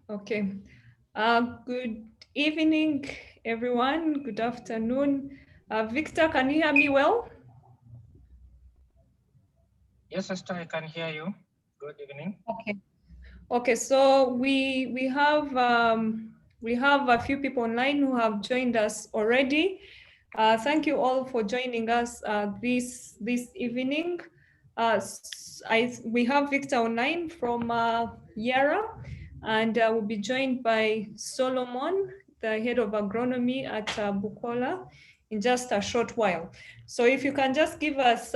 Okay. Good evening, everyone. Good afternoon. Victor, can you hear me well? Yes, Esther, I can hear you. Good evening. Okay. Okay. So we have a few people online who have joined us already. Thank you all for joining us this evening. We have Victor online from Yara, and we'll be joined by Solomon, the head of agronomy at Bukoola, in just a short while. So if you can just give us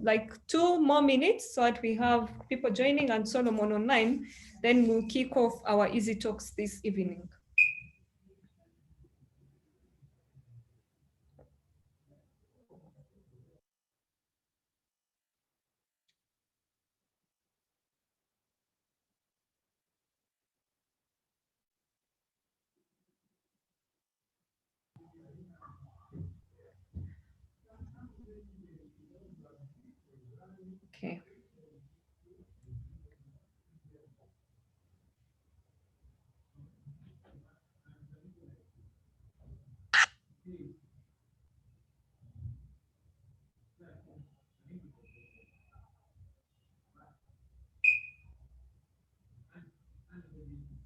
like 2 more minutes so that we have people joining and Solomon online, then we'll kick off our EzyToks this evening. Okay.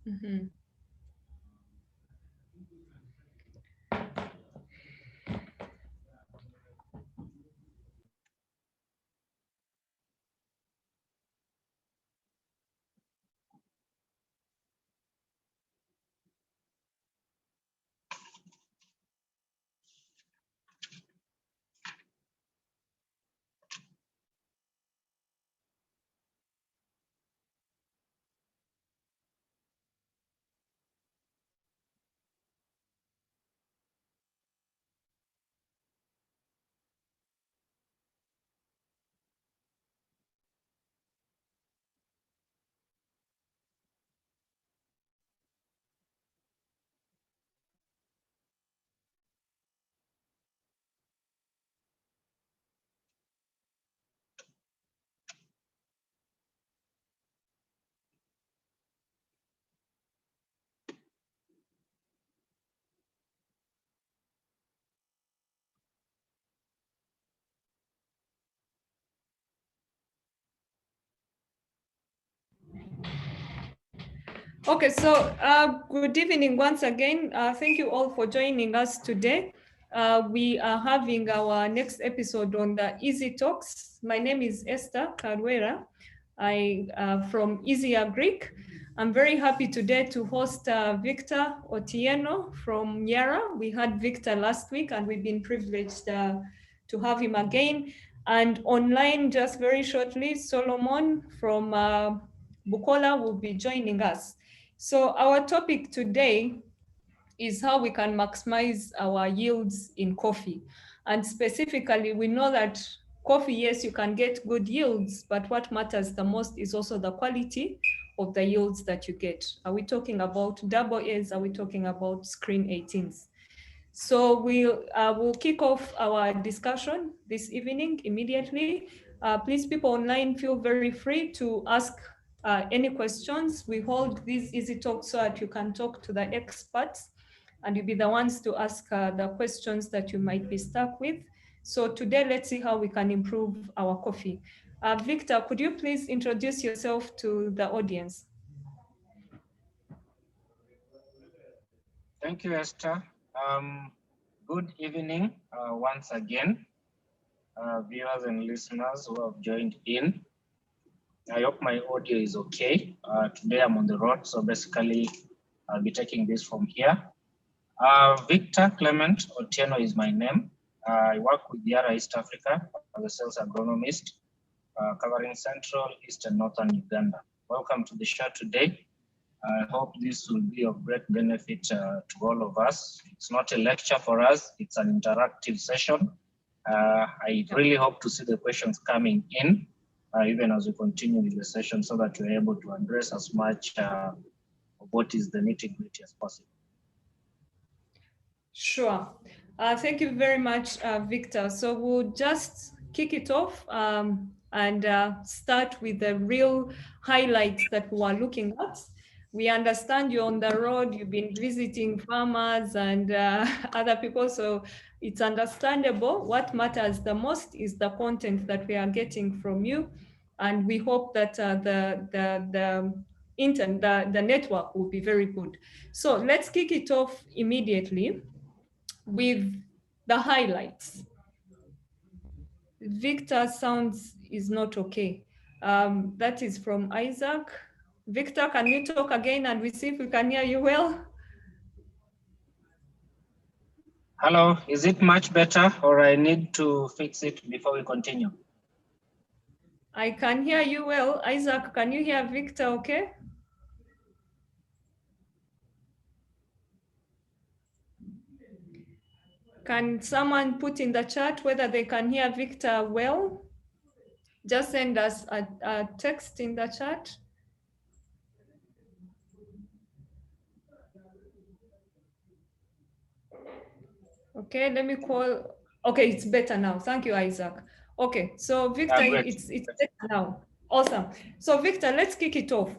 Mm-hmm. Okay, so good evening once again. Thank you all for joining us today. We are having our next episode on the EzyToks. My name is Esther Carwera. I from Easy Agric. I'm very happy today to host Victor Otieno from Yara. We had Victor last week and we've been privileged to have him again. And online just very shortly, Solomon from Bukoola will be joining us. So our topic today is how we can maximize our yields in coffee. And specifically, we know that coffee, yes, you can get good yields, but what matters the most is also the quality of the yields that you get. Are we talking about double A's? Are we talking about screen 18s? So we'll kick off our discussion this evening immediately. Please, people online, feel very free to ask any questions. We hold these EzyToks so that you can talk to the experts and you'll be the ones to ask the questions that you might be stuck with. So today, let's see how we can improve our coffee. Victor, could you please introduce yourself to the audience? Thank you, Esther. Good evening once again, viewers and listeners who have joined in. I hope my audio is okay. Today I'm on the road, so basically I'll be taking this from here. Victor Clement Otieno is my name. I work with Yara East Africa as a sales agronomist, covering Central, East, and Northern Uganda. Welcome to the show today. I hope this will be of great benefit to all of us. It's not a lecture for us, it's an interactive session. I really hope to see the questions coming in, even as we continue with the session, so that we're able to address as much of what is the nitty-gritty as possible. Sure. Thank you very much, Victor. So we'll just kick it off and start with the real highlights that we are looking at. We understand you're on the road, you've been visiting farmers and other people, so it's understandable. What matters the most is the content that we are getting from you. And we hope that the network will be very good. So let's kick it off immediately with the highlights. Victor sounds is not okay. That is from Isaac. Victor, can you talk again and we see if we can hear you well? Hello, is it much better or I need to fix it before we continue? I can hear you well. Isaac, can you hear Victor okay? Can someone put in the chat whether they can hear Victor well? Just send us a text in the chat. Okay, let me call. Okay, it's better now. Thank you, Isaac. Okay, so Victor, it's better now. Awesome. So Victor, let's kick it off.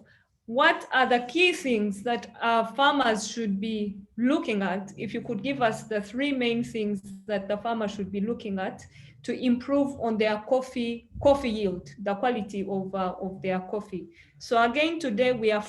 What are the key things that farmers should be looking at? If you could give us the three main things that the farmer should be looking at to improve on their coffee yield, the quality of their coffee. So again, today we are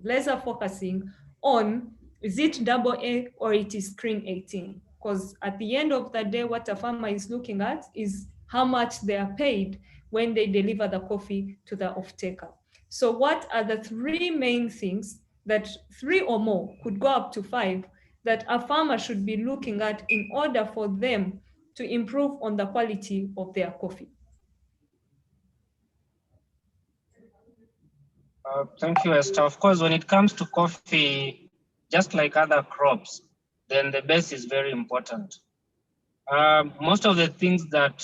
laser focusing on, is it double A or it is screen 18? Because at the end of the day, what a farmer is looking at is how much they are paid when they deliver the coffee to the off-taker. So what are the three main things that, three or more, could go up to five, that a farmer should be looking at in order for them to improve on the quality of their coffee? Thank you, Esther. Of course, when it comes to coffee, just like other crops, then the base is very important. Most of the things that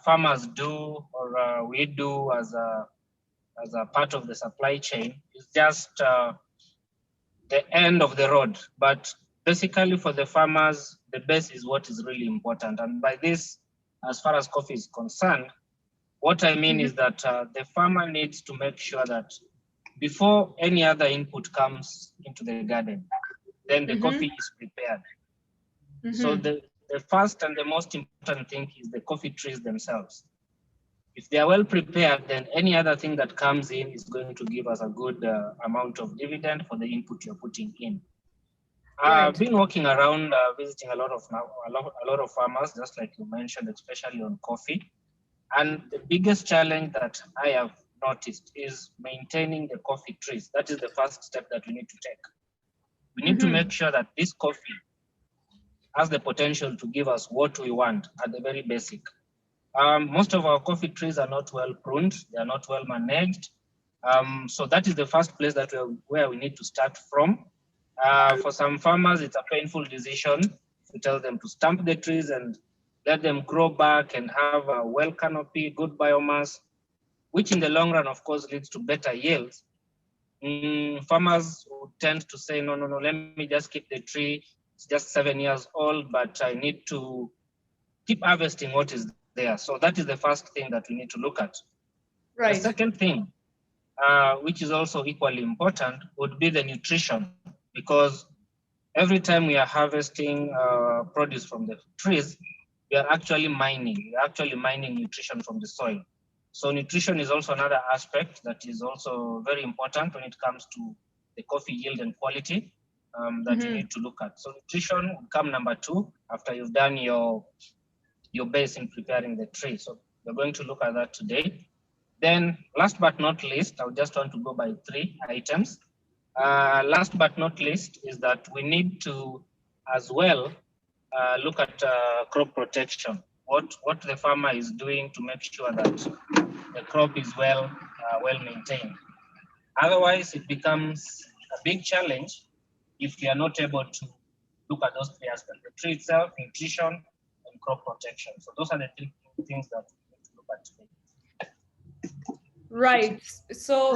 farmers do or we do as a part of the supply chain is just the end of the road. But basically for the farmers, the base is what is really important. And by this, as far as coffee is concerned, what I mean is that the farmer needs to make sure that before any other input comes into the garden, then the coffee is prepared. So the first and the most important thing is the coffee trees themselves. If they are well prepared, then any other thing that comes in is going to give us a good amount of dividend for the input you're putting in. Right. I've been walking around visiting a lot of farmers, just like you mentioned, especially on coffee. And the biggest challenge that I have noticed is maintaining the coffee trees. That is the first step that we need to take. We need to make sure that this coffee has the potential to give us what we want at the very basic. Most of our coffee trees are not well pruned, they are not well managed. So that is the first place that where we need to start from. For some farmers, it's a painful decision to tell them to stump the trees and let them grow back and have a well canopy, good biomass, which in the long run, of course, leads to better yields. Farmers would tend to say, no, let me just keep the tree. It's just 7 years old, but I need to keep harvesting what is there. So that is the first thing that we need to look at. Right. The second thing, which is also equally important, would be the nutrition, because every time we are harvesting produce from the trees, we are actually mining. We are actually mining nutrition from the soil. So nutrition is also another aspect that is also very important when it comes to the coffee yield and quality that you need to look at. So nutrition would come number 2 after you've done your base in preparing the tree. So we're going to look at that today. Then last but not least, I just want to go by 3 items. Last but not least is that we need to as well look at crop protection. What the farmer is doing to make sure that the crop is well maintained. Otherwise, it becomes a big challenge if we are not able to look at those 3 aspects: the tree itself, nutrition, and crop protection. So those are the 3 things that we need to look at today. Right. So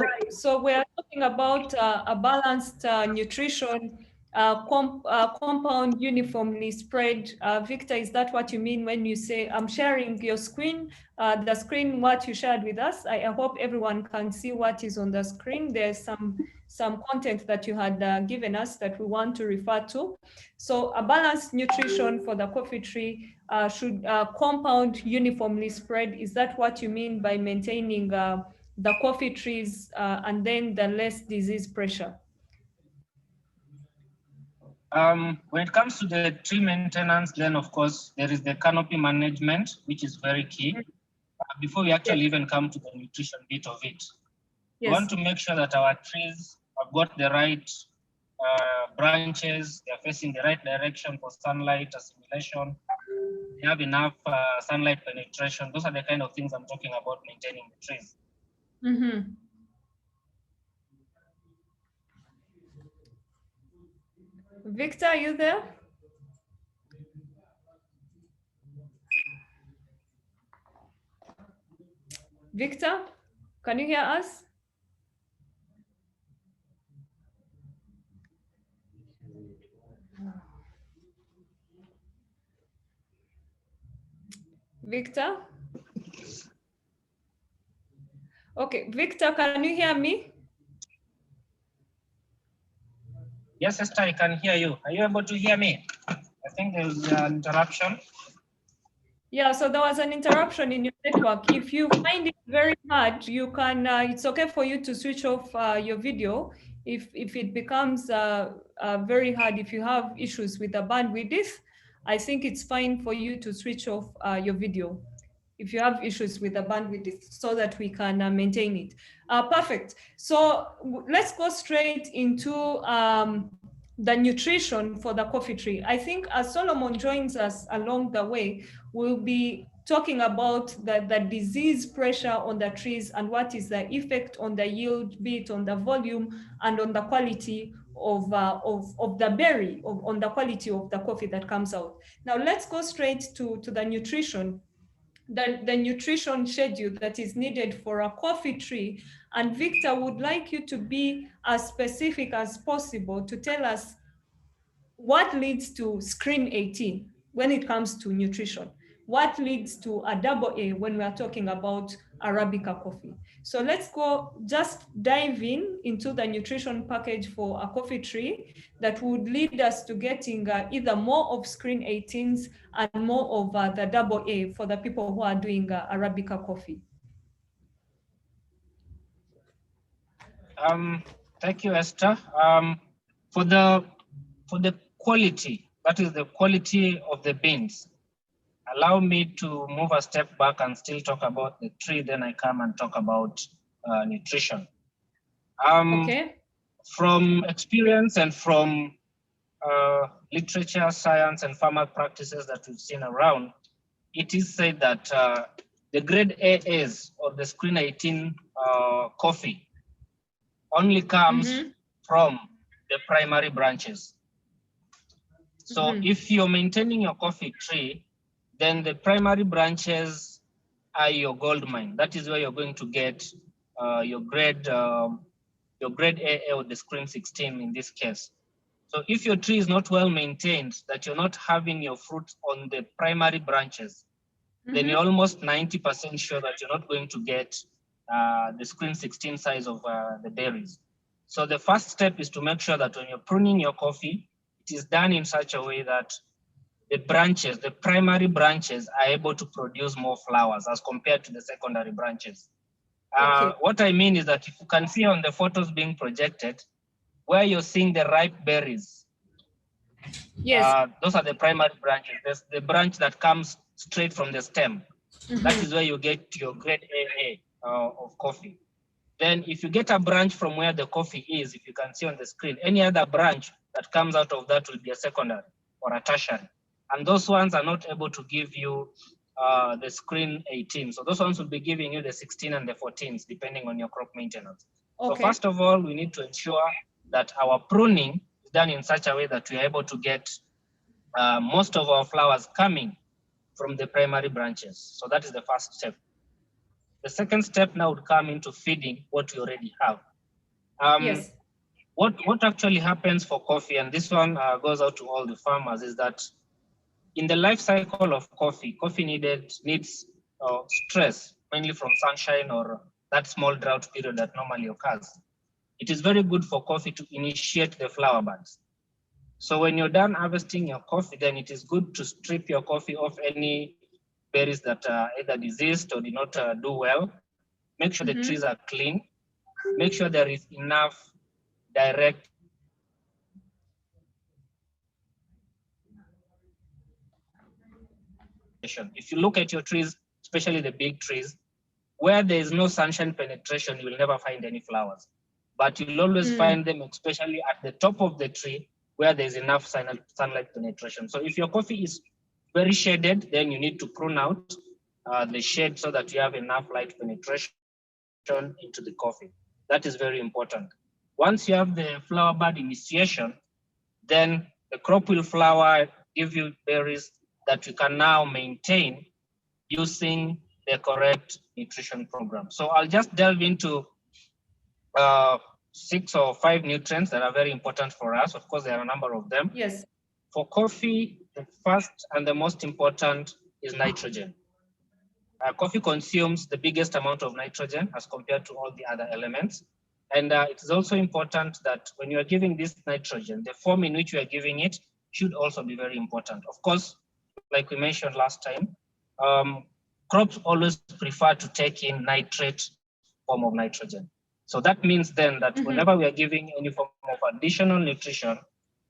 we're talking about a balanced nutrition compound uniformly spread. Victor, is that what you mean when you say, I'm sharing your screen, the screen what you shared with us? I hope everyone can see what is on the screen. There's some content that you had given us that we want to refer to. So a balanced nutrition for the coffee tree should compound uniformly spread. Is that what you mean by maintaining the coffee trees and then the less disease pressure? When it comes to the tree maintenance, then of course there is the canopy management, which is very key. Before we actually even come to the nutrition bit of it, we want to make sure that our trees have got the right branches, they're facing the right direction for sunlight assimilation, they have enough sunlight penetration. Those are the kind of things I'm talking about maintaining the trees. Mm-hmm. Victor, are you there? Victor, can you hear us? Victor? Okay, Victor, can you hear me? Yes, Esther, I can hear you. Are you able to hear me? I think there's an interruption. Yeah, so there was an interruption in your network. If you find it very hard, you can, it's okay for you to switch off your video. If it becomes very hard, if you have issues with the bandwidth, I think it's fine for you to switch off your video if you have issues with the bandwidth so that we can maintain it. Perfect. So let's go straight into the nutrition for the coffee tree. I think as Solomon joins us along the way, we'll be talking about the disease pressure on the trees and what is the effect on the yield, be it on the volume and on the quality of the berry, on the quality of the coffee that comes out. Now let's go straight to the nutrition. The nutrition schedule that is needed for a coffee tree. And Victor would like you to be as specific as possible to tell us what leads to screen 18 when it comes to nutrition. What leads to a double A when we are talking about Arabica coffee? So let's go just dive into the nutrition package for a coffee tree that would lead us to getting either more of screen 18s and more of the double A for the people who are doing Arabica coffee. Thank you, Esther. For the quality, that is the quality of the beans, allow me to move a step back and still talk about the tree, then I come and talk about nutrition. Okay. From experience and from literature, science, and farmer practices that we've seen around, it is said that the grade AAs or the screen 18 coffee only comes from the primary branches. So if you're maintaining your coffee tree, then the primary branches are your gold mine. That is where you're going to get your grade AA or the screen 16 in this case. So if your tree is not well maintained, that you're not having your fruit on the primary branches, then you're almost 90% sure that you're not going to get the screen 16 size of the berries. So the first step is to make sure that when you're pruning your coffee, it is done in such a way that the branches, the primary branches, are able to produce more flowers as compared to the secondary branches. What I mean is that if you can see on the photos being projected, where you're seeing the ripe berries, yes, those are the primary branches. There's the branch that comes straight from the stem. That is where you get your grade AA of coffee. Then if you get a branch from where the coffee is, if you can see on the screen, any other branch that comes out of that will be a secondary or a tertiary. And those ones are not able to give you the screen 18. So those ones will be giving you the 16 and the 14s, depending on your crop maintenance. So first of all, we need to ensure that our pruning is done in such a way that we are able to get most of our flowers coming from the primary branches. So that is the first step. The second step now would come into feeding what we already have. yes. what actually happens for coffee, and this one goes out to all the farmers, is that in the life cycle of coffee, coffee needs stress, mainly from sunshine or that small drought period that normally occurs. It is very good for coffee to initiate the flower buds. So when you're done harvesting your coffee, then it is good to strip your coffee of any berries that are either diseased or did not do well. Make sure the trees are clean. Make sure there is enough direct. If you look at your trees, especially the big trees, where there is no sunshine penetration, you will never find any flowers. But you'll always find them, especially at the top of the tree, where there's enough sunlight penetration. So if your coffee is very shaded, then you need to prune out the shade so that you have enough light penetration into the coffee. That is very important. Once you have the flower bud initiation, then the crop will flower, give you berries that you can now maintain using the correct nutrition program. So I'll just delve into 6 or 5 nutrients that are very important for us. Of course, there are a number of them. Yes. For coffee, the first and the most important is nitrogen. Coffee consumes the biggest amount of nitrogen as compared to all the other elements. And it is also important that when you are giving this nitrogen, the form in which you are giving it should also be very important. Of course, like we mentioned last time, crops always prefer to take in nitrate form of nitrogen. So that means then that whenever we are giving any form of additional nutrition,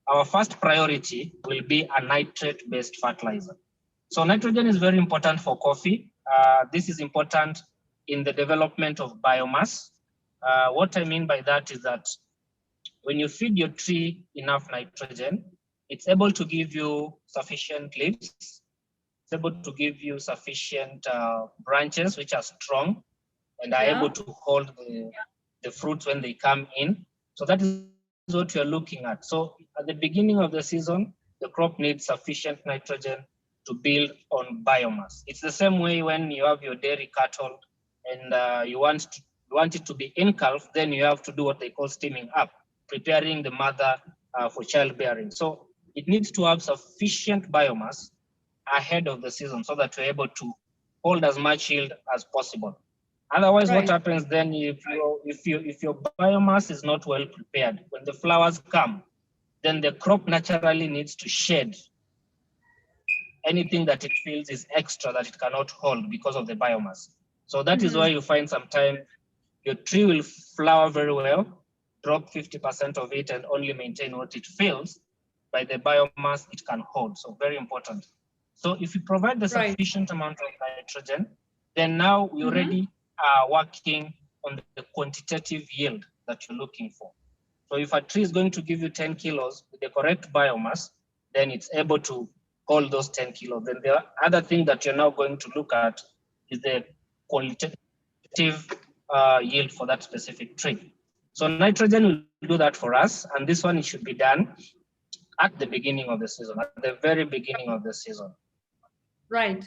our first priority will be a nitrate-based fertilizer. So nitrogen is very important for coffee. This is important in the development of biomass. What I mean by that is that when you feed your tree enough nitrogen, it's able to give you sufficient leaves. It's able to give you sufficient branches, which are strong and are able to hold the fruits when they come in. So that is what you're looking at. So at the beginning of the season, the crop needs sufficient nitrogen to build on biomass. It's the same way when you have your dairy cattle and you want it to be engulfed, then you have to do what they call steaming up, preparing the mother for childbearing. So it needs to have sufficient biomass ahead of the season so that you're able to hold as much yield as possible. Otherwise, what happens then if your biomass is not well prepared, when the flowers come, then the crop naturally needs to shed anything that it feels is extra that it cannot hold because of the biomass. So that is why you find sometimes your tree will flower very well, drop 50% of it and only maintain what it feels by the biomass it can hold. So very important. So if you provide the sufficient amount of nitrogen, then now we already are working on the quantitative yield that you're looking for. So if a tree is going to give you 10 kilos with the correct biomass, then it's able to hold those 10 kilos. Then the other thing that you're now going to look at is the qualitative yield for that specific tree. So nitrogen will do that for us, and this one it should be done at the beginning of the season, at the very beginning of the season. Right.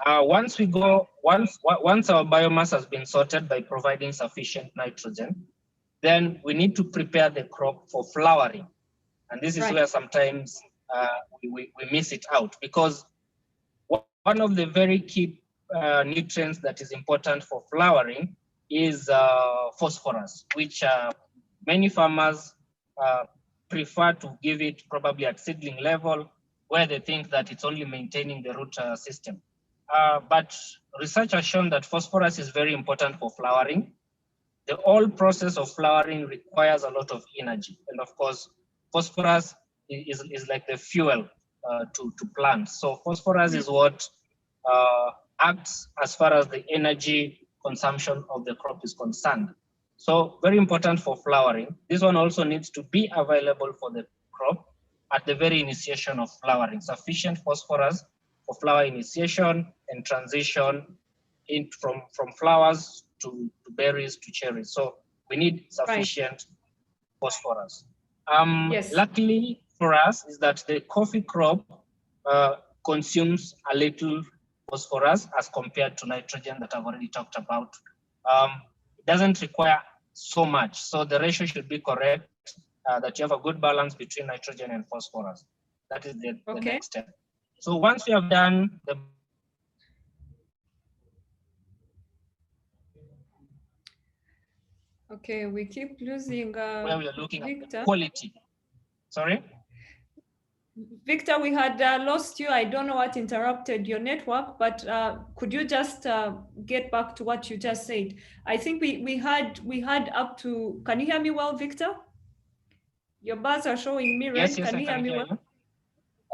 Once our biomass has been sorted by providing sufficient nitrogen, then we need to prepare the crop for flowering. And this is where sometimes we miss it out, because one of the very key nutrients that is important for flowering is phosphorus, which many farmers prefer to give it probably at seedling level, where they think that it's only maintaining the root system. But research has shown that phosphorus is very important for flowering. The whole process of flowering requires a lot of energy. And of course, phosphorus is like the fuel to plants. So phosphorus is what acts as far as the energy consumption of the crop is concerned. So very important for flowering. This one also needs to be available for the crop at the very initiation of flowering. Sufficient phosphorus for flower initiation and transition from flowers to berries to cherries. So we need sufficient phosphorus. Luckily for us is that the coffee crop consumes a little phosphorus as compared to nitrogen that I've already talked about. It doesn't require so much, so the ratio should be correct. that you have a good balance between nitrogen and phosphorus. That is the Okay. next step. So once you have done the Okay, we keep losing where we are looking Victor. at the quality. Sorry? Victor, we had lost you. I don't know what interrupted your network, but could you just get back to what you just said? I think we had up to. Can you hear me well, Victor? Your bars are showing me red. Yes, yes, Can I you hear can me hear well? you.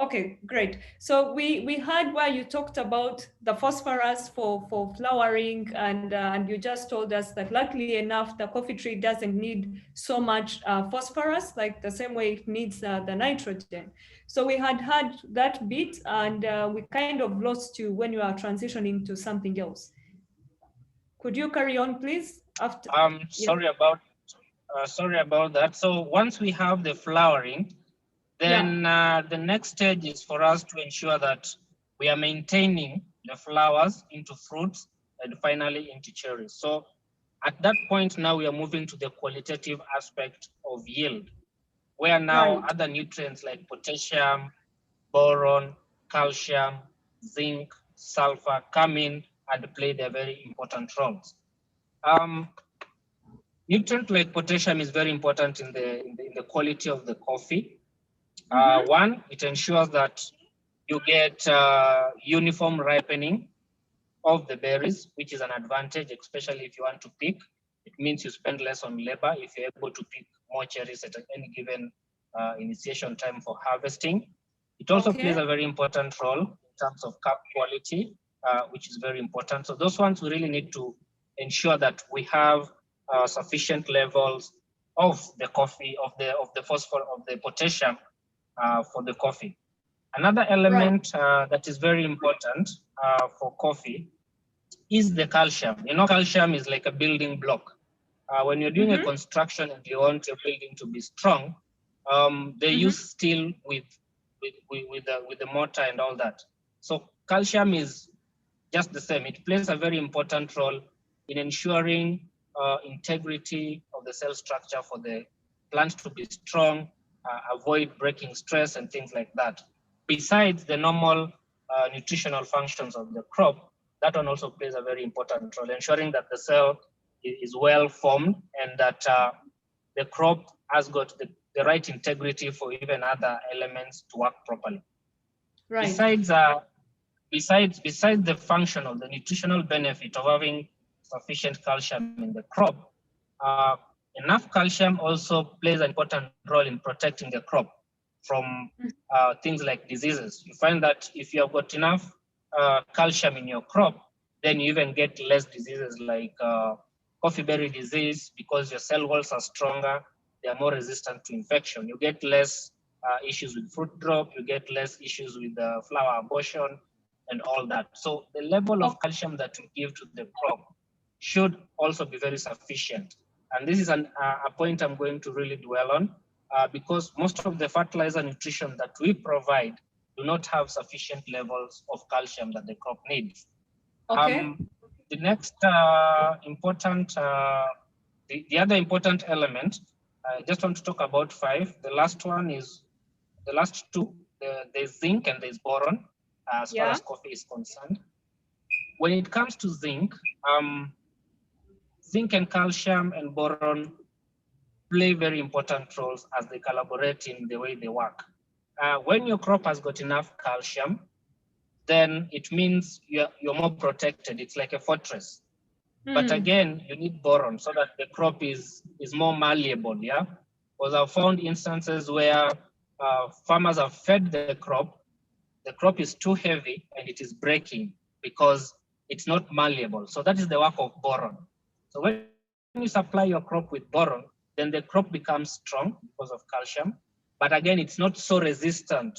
Okay, great. So we had where you talked about the phosphorus for flowering, and you just told us that luckily enough, the coffee tree doesn't need so much phosphorus, like the same way it needs the nitrogen. So we had that bit, and we kind of lost you when you are transitioning to something else. Could you carry on, please? After. Sorry about that. So once we have the flowering, then the next stage is for us to ensure that we are maintaining the flowers into fruits and finally into cherries. So at that point now we are moving to the qualitative aspect of yield, where now Right. other nutrients like potassium, boron, calcium, zinc, sulfur come in and play their very important roles. Nutrient like potassium is very important in the quality of the coffee. One, it ensures that you get uniform ripening of the berries, which is an advantage, especially if you want to pick. It means you spend less on labor if you're able to pick more cherries at any given initiation time for harvesting. It also plays a very important role in terms of cup quality, which is very important. So those ones we really need to ensure that we have sufficient levels of the coffee, of the phosphorus, of the potassium for the coffee. Another element that is very important for coffee is the calcium. You know, calcium is like a building block. When you're doing a construction and you want your building to be strong, they use steel with the mortar and all that. So calcium is just the same. It plays a very important role in ensuring integrity of the cell structure for the plant to be strong, avoid breaking stress and things like that. Besides the normal nutritional functions of the crop, that one also plays a very important role, ensuring that the cell is well formed and that the crop has got the right integrity for even other elements to work properly. Right. Besides the function of the nutritional benefit of having sufficient calcium in the crop, enough calcium also plays an important role in protecting the crop from things like diseases. You find that if you have got enough calcium in your crop, then you even get less diseases like coffee berry disease, because your cell walls are stronger, they are more resistant to infection. You get less issues with fruit drop, you get less issues with flower abortion and all that. So the level of calcium that we give to the crop should also be very sufficient. And this is a point I'm going to really dwell on because most of the fertilizer nutrition that we provide do not have sufficient levels of calcium that the crop needs. The next important, the other important element, I just want to talk about 5. The last one is, the last 2, there's zinc and there's boron as far as coffee is concerned. When it comes to zinc, zinc and calcium and boron play very important roles as they collaborate in the way they work. When your crop has got enough calcium, then it means you're more protected. It's like a fortress. But again, you need boron so that the crop is more malleable, yeah? Because I've found instances where farmers have fed the crop is too heavy and it is breaking because it's not malleable. So that is the work of boron. So when you supply your crop with boron, then the crop becomes strong because of calcium. But again, it's not so resistant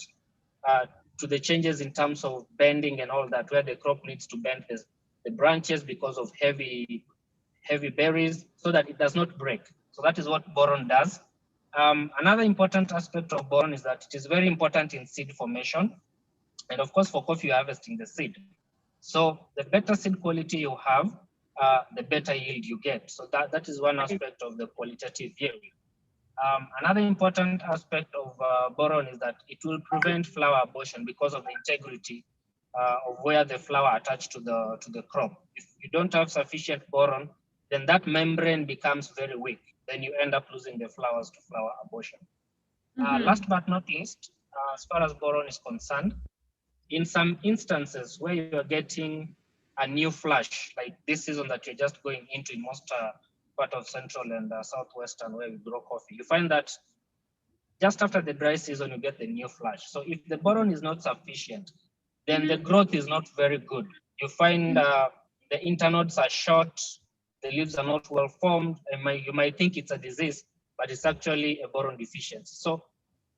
to the changes in terms of bending and all that, where the crop needs to bend the branches because of heavy berries so that it does not break. So that is what boron does. Another important aspect of boron is that it is very important in seed formation. And of course, for coffee, you're harvesting the seed. So the better seed quality you have, the better yield you get. So that is one aspect of the qualitative yield. Another important aspect of boron is that it will prevent flower abortion because of the integrity of where the flower attached to the crop. If you don't have sufficient boron, then that membrane becomes very weak. Then you end up losing the flowers to flower abortion. Last but not least, as far as boron is concerned, in some instances where you're getting a new flush, like this season that you're just going into in most part of central and southwestern where we grow coffee, you find that just after the dry season, you get the new flush. So if the boron is not sufficient, then the growth is not very good. You find the internodes are short, the leaves are not well formed, and you might think it's a disease, but it's actually a boron deficiency. So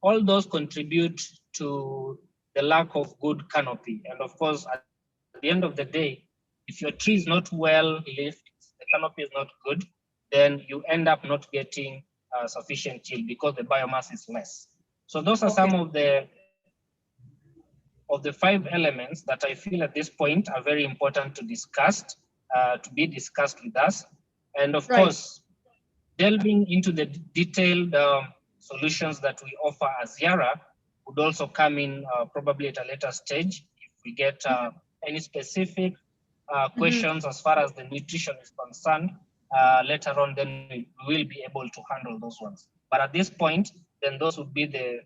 all those contribute to the lack of good canopy. And of course, at the end of the day, if your tree is not well lived, the canopy is not good, then you end up not getting sufficient yield because the biomass is less. So those are some of the 5 elements that I feel at this point are very important to discuss, to be discussed with us. And of course, delving into the detailed solutions that we offer as Yara would also come in probably at a later stage. If we get any specific questions as far as the nutrition is concerned, later on, then we will be able to handle those ones. But at this point, then those would be the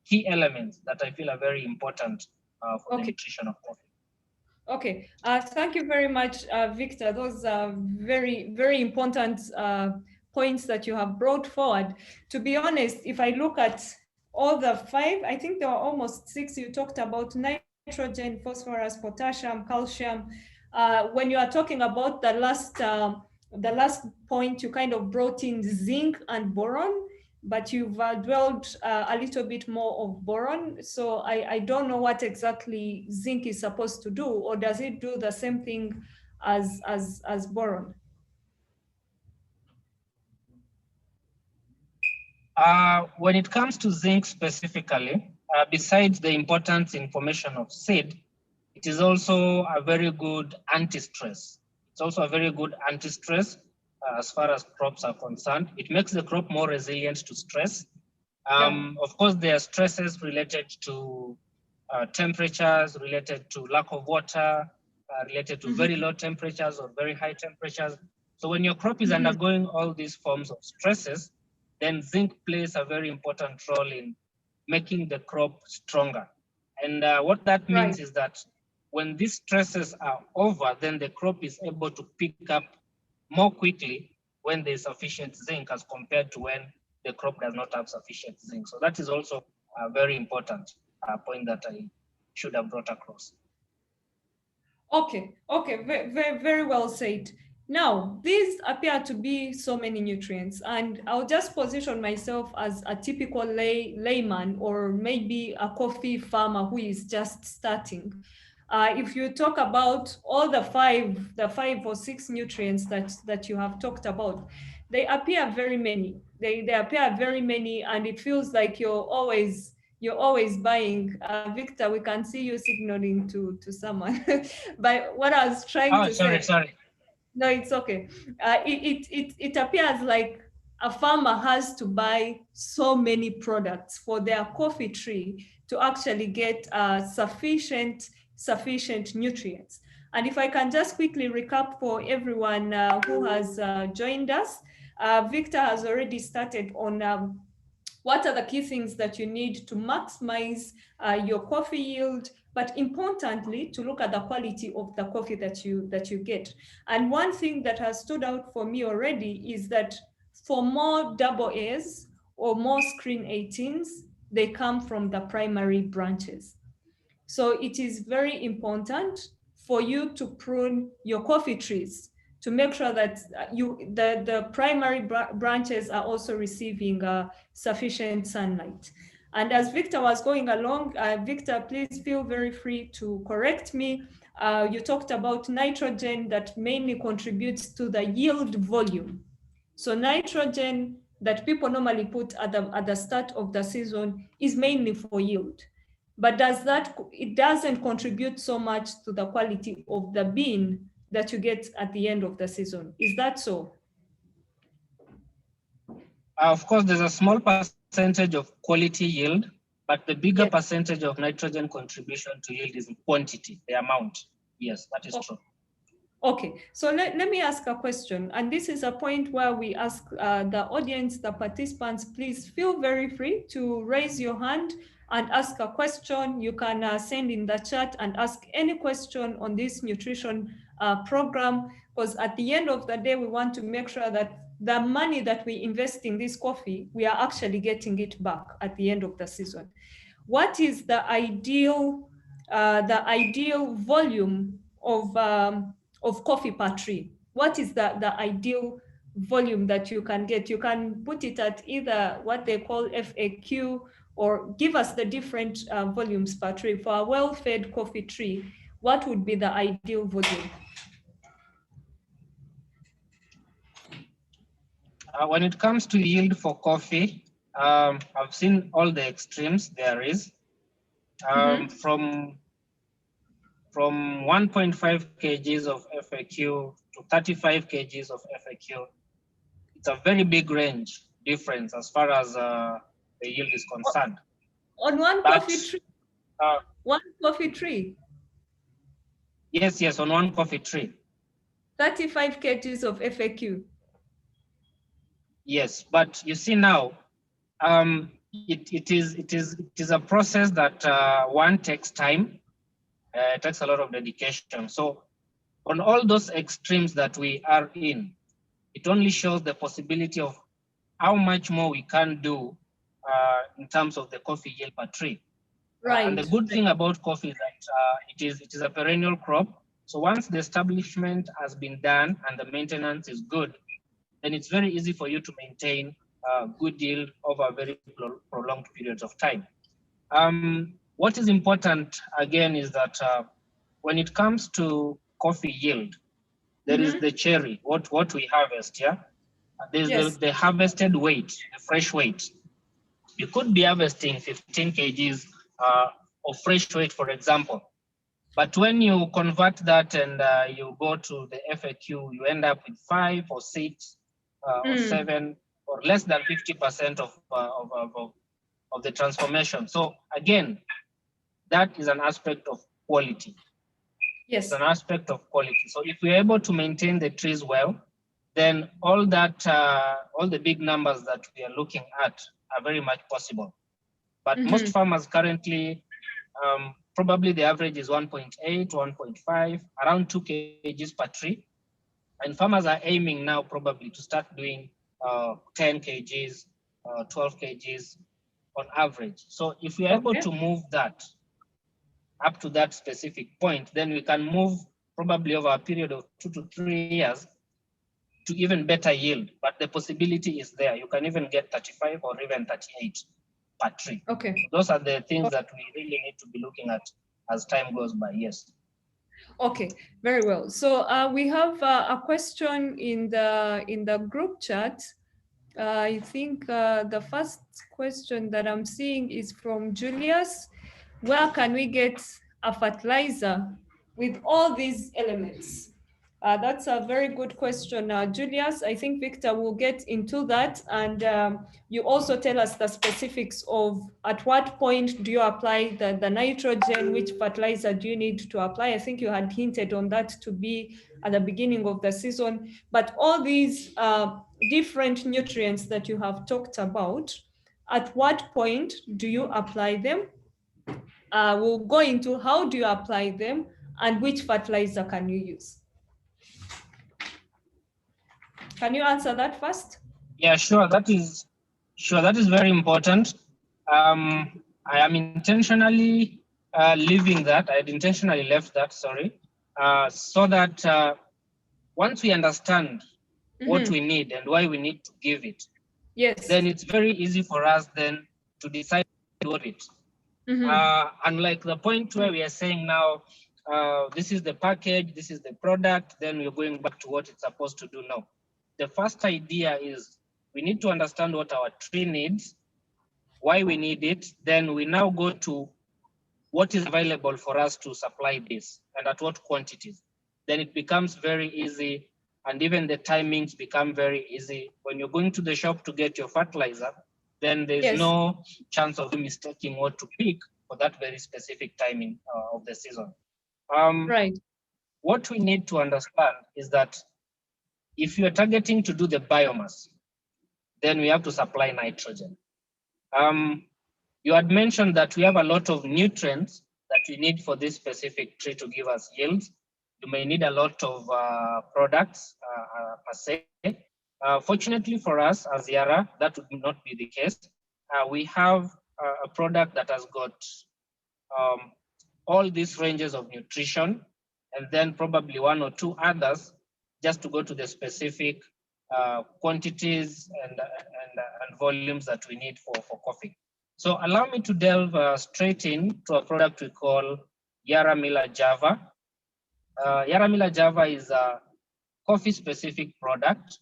key elements that I feel are very important for the nutrition of coffee. Okay, thank you very much, Victor. Those are very, very important points that you have brought forward. To be honest, if I look at all the 5, I think there were almost 6. You talked about nitrogen, phosphorus, potassium, calcium. When you are talking about the last point, you kind of brought in zinc and boron, but you've dwelled a little bit more of boron. So I don't know what exactly zinc is supposed to do, or does it do the same thing as boron? When it comes to zinc specifically, besides the important information of seed, it is also a very good anti-stress. It's also a very good anti-stress as far as crops are concerned. It makes the crop more resilient to stress. Of course, there are stresses related to temperatures, related to lack of water, related to very low temperatures or very high temperatures. So when your crop is undergoing all these forms of stresses, then zinc plays a very important role in making the crop stronger. And what that means is that when these stresses are over, then the crop is able to pick up more quickly when there's sufficient zinc as compared to when the crop does not have sufficient zinc. So that is also a very important point that I should have brought across. Okay, very, very well said. Now, these appear to be so many nutrients, and I'll just position myself as a typical layman or maybe a coffee farmer who is just starting. If you talk about all the 5 or 6 nutrients that you have talked about, they appear very many. They appear very many, and it feels like you're always buying. Victor, we can see you signaling to someone. But what I was trying to say. Sorry. No, it's okay. It appears like a farmer has to buy so many products for their coffee tree to actually get sufficient nutrients. And if I can just quickly recap for everyone who has joined us, Victor has already started on what are the key things that you need to maximize your coffee yield, but importantly, to look at the quality of the coffee that you get. And one thing that has stood out for me already is that for more double A's or more screen 18s, they come from the primary branches. So it is very important for you to prune your coffee trees to make sure that the primary branches are also receiving sufficient sunlight. And as Victor was going along, Victor, please feel very free to correct me. You talked about nitrogen that mainly contributes to the yield volume. So nitrogen that people normally put at the start of the season is mainly for yield. But it doesn't contribute so much to the quality of the bean that you get at the end of the season. Is that so? Of course, there's a small percentage of quality yield, but the bigger Yes. percentage of nitrogen contribution to yield is in quantity, the amount. Yes, that is true. Okay, so let me ask a question. And this is a point where we ask the audience, the participants, please feel very free to raise your hand and ask a question. You can send in the chat and ask any question on this nutrition program, because at the end of the day, we want to make sure that the money that we invest in this coffee, we are actually getting it back at the end of the season. What is the ideal volume of coffee per tree? What is the ideal volume that you can get? You can put it at either what they call FAQ, or give us the different volumes per tree. For a well-fed coffee tree, what would be the ideal volume? When it comes to yield for coffee, I've seen all the extremes there is. From 1.5 kgs of FAQ to 35 kgs of FAQ, it's a very big range difference as far as the yield is concerned. On one coffee tree? One coffee tree? Yes, on one coffee tree. 35 kgs of FAQ. Yes, but you see now, it is a process that one takes time. It takes a lot of dedication. So on all those extremes that we are in, it only shows the possibility of how much more we can do in terms of the coffee yield per tree. Right. And the good thing about coffee is that it is a perennial crop. So once the establishment has been done and the maintenance is good, then it's very easy for you to maintain good yield over very prolonged periods of time. What is important, again, is that when it comes to coffee yield, there is the cherry, what we harvest, yeah? There's the harvested weight, the fresh weight. You could be harvesting 15 kgs of fresh weight, for example. But when you convert that and you go to the FAQ, you end up with 5 or 6 or 7 or less than 50% of the transformation. So again, that is an aspect of quality. Yes. It's an aspect of quality. So if we're able to maintain the trees well, then all that, all the big numbers that we are looking at are very much possible. But most farmers currently, probably the average is 1.8, 1.5, around 2 kgs per tree. And farmers are aiming now probably to start doing 10 kgs, 12 kgs on average. So if we're able to move that up to that specific point, then we can move probably over a period of 2 to 3 years to even better yield. But the possibility is there. You can even get 35 or even 38 per tree. Okay. Those are the things that we really need to be looking at as time goes by. Yes. Okay, very well. So we have a question in the group chat. I think the first question that I'm seeing is from Julius. Where can we get a fertilizer with all these elements? That's a very good question, Julius. I think Victor will get into that. And you also tell us the specifics of at what point do you apply the nitrogen, which fertilizer do you need to apply? I think you had hinted on that to be at the beginning of the season. But all these different nutrients that you have talked about, at what point do you apply them? We'll go into how do you apply them and which fertilizer can you use? Can you answer that first? Yeah, sure. That is very important. I am intentionally leaving that. I had intentionally left that, sorry, so that once we understand what we need and why we need to give it, yes, then it's very easy for us then to decide what it. Unlike the point where we are saying now, this is the package, this is the product, then we're going back to what it's supposed to do now. The first idea is we need to understand what our tree needs, why we need it. Then we now go to what is available for us to supply this and at what quantities. Then it becomes very easy and even the timings become very easy. When you're going to the shop to get your fertilizer, then there's no chance of mistaking what to pick for that very specific timing of the season. Right. What we need to understand is that if you're targeting to do the biomass, then we have to supply nitrogen. You had mentioned that we have a lot of nutrients that we need for this specific tree to give us yields. You may need a lot of products per se. Fortunately for us as Yara, that would not be the case. We have a product that has got all these ranges of nutrition, and then probably one or two others just to go to the specific quantities and volumes that we need for coffee. So allow me to delve straight in to a product we call Yara Java. Yara Java is a coffee-specific product,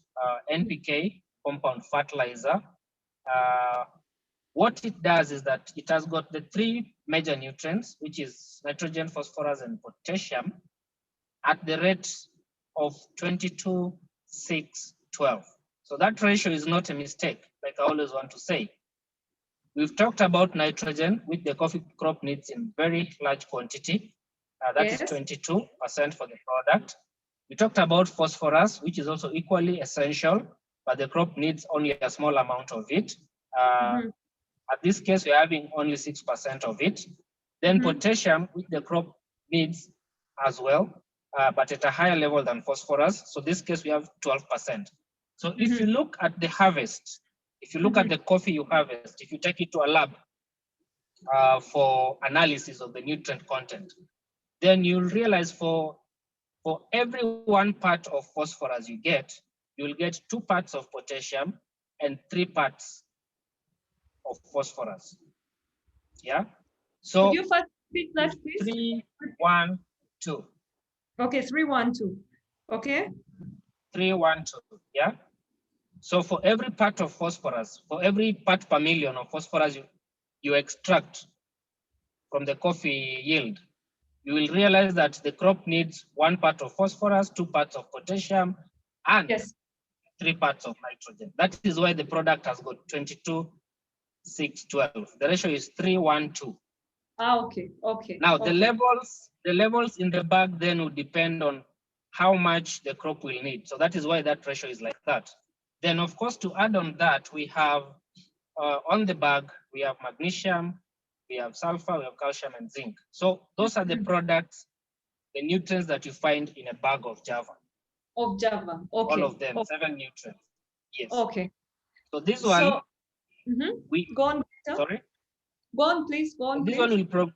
NPK, compound fertilizer. What it does is that it has got the three major nutrients, which is nitrogen, phosphorus, and potassium, at the rate of 22, 6, 12. So that ratio is not a mistake, like I always want to say. We've talked about nitrogen, which the coffee crop needs in very large quantity. That is 22% for the product. We talked about phosphorus, which is also equally essential, but the crop needs only a small amount of it. At this case, we're having only 6% of it. Then potassium, which the crop needs as well, but at a higher level than phosphorus. So this case, we have 12%. So if you look at the harvest, if you look at the coffee you harvest, if you take it to a lab for analysis of the nutrient content, then you'll realize for every 1 part of phosphorus you get, you'll get 2 parts of potassium and 3 parts of phosphorus. Yeah. So could you first repeat that, please? 3, 1, 2. Okay, 3, 1, 2. Okay. 3, 1, 2. Yeah. So for every part of phosphorus, for every part per million of phosphorus you extract from the coffee yield, you will realize that the crop needs 1 part of phosphorus, 2 parts of potassium, and 3 parts of nitrogen. That is why the product has got 22, 6, 12. The ratio is 3, 1, 2. Okay. Now the levels in the bag then will depend on how much the crop will need. So that is why that ratio is like that. Then of course, to add on that, we have on the bag, we have magnesium, we have sulfur, we have calcium and zinc. So those are the products, the nutrients that you find in a bag of Java. Of Java, okay. All of them, 7 nutrients. Yes. Okay. So this one, go on. Sorry? Go on, please. Go on, this please. one will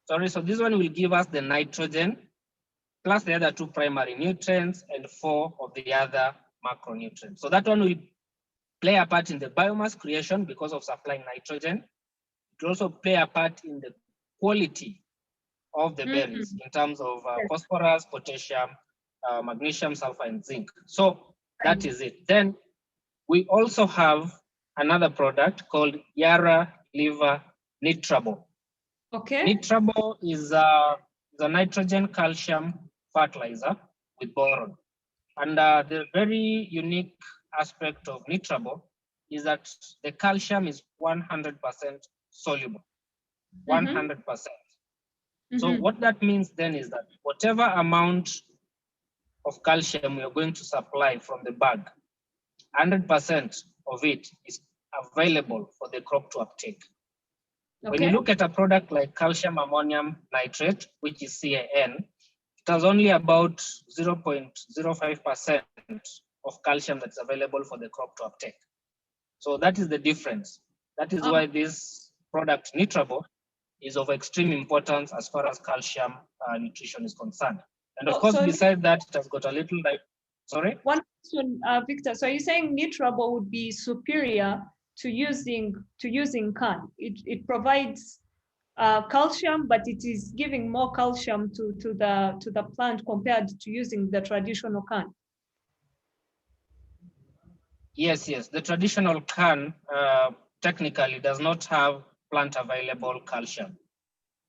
so this one will give us the nitrogen plus the other 2 primary nutrients and 4 of the other macronutrients. So that one will play a part in the biomass creation because of supplying nitrogen. It will also play a part in the quality of the berries in terms of phosphorus, potassium, magnesium, sulfur, and zinc. So that is it. Then we also have another product called Yara Liver Nitrabo. Okay. Nitrabo is a nitrogen calcium fertilizer with boron. And the very unique aspect of Nitrabo is that the calcium is 100% soluble, 100%. So what that means then is that whatever amount of calcium we are going to supply from the bag, 100% of it is available for the crop to uptake. Okay. When you look at a product like calcium ammonium nitrate, which is CAN, it has only about 0.05% of calcium that's available for the crop to uptake. So that is the difference. That is why this product Nitrabo is of extreme importance as far as calcium nutrition is concerned. And of course, besides that, it has got a little like, sorry? One question, Victor. So you're saying Nitrabo would be superior to using CAN. It provides calcium, but it is giving more calcium to the plant compared to using the traditional CAN. Yes. The traditional CAN technically does not have plant available calcium.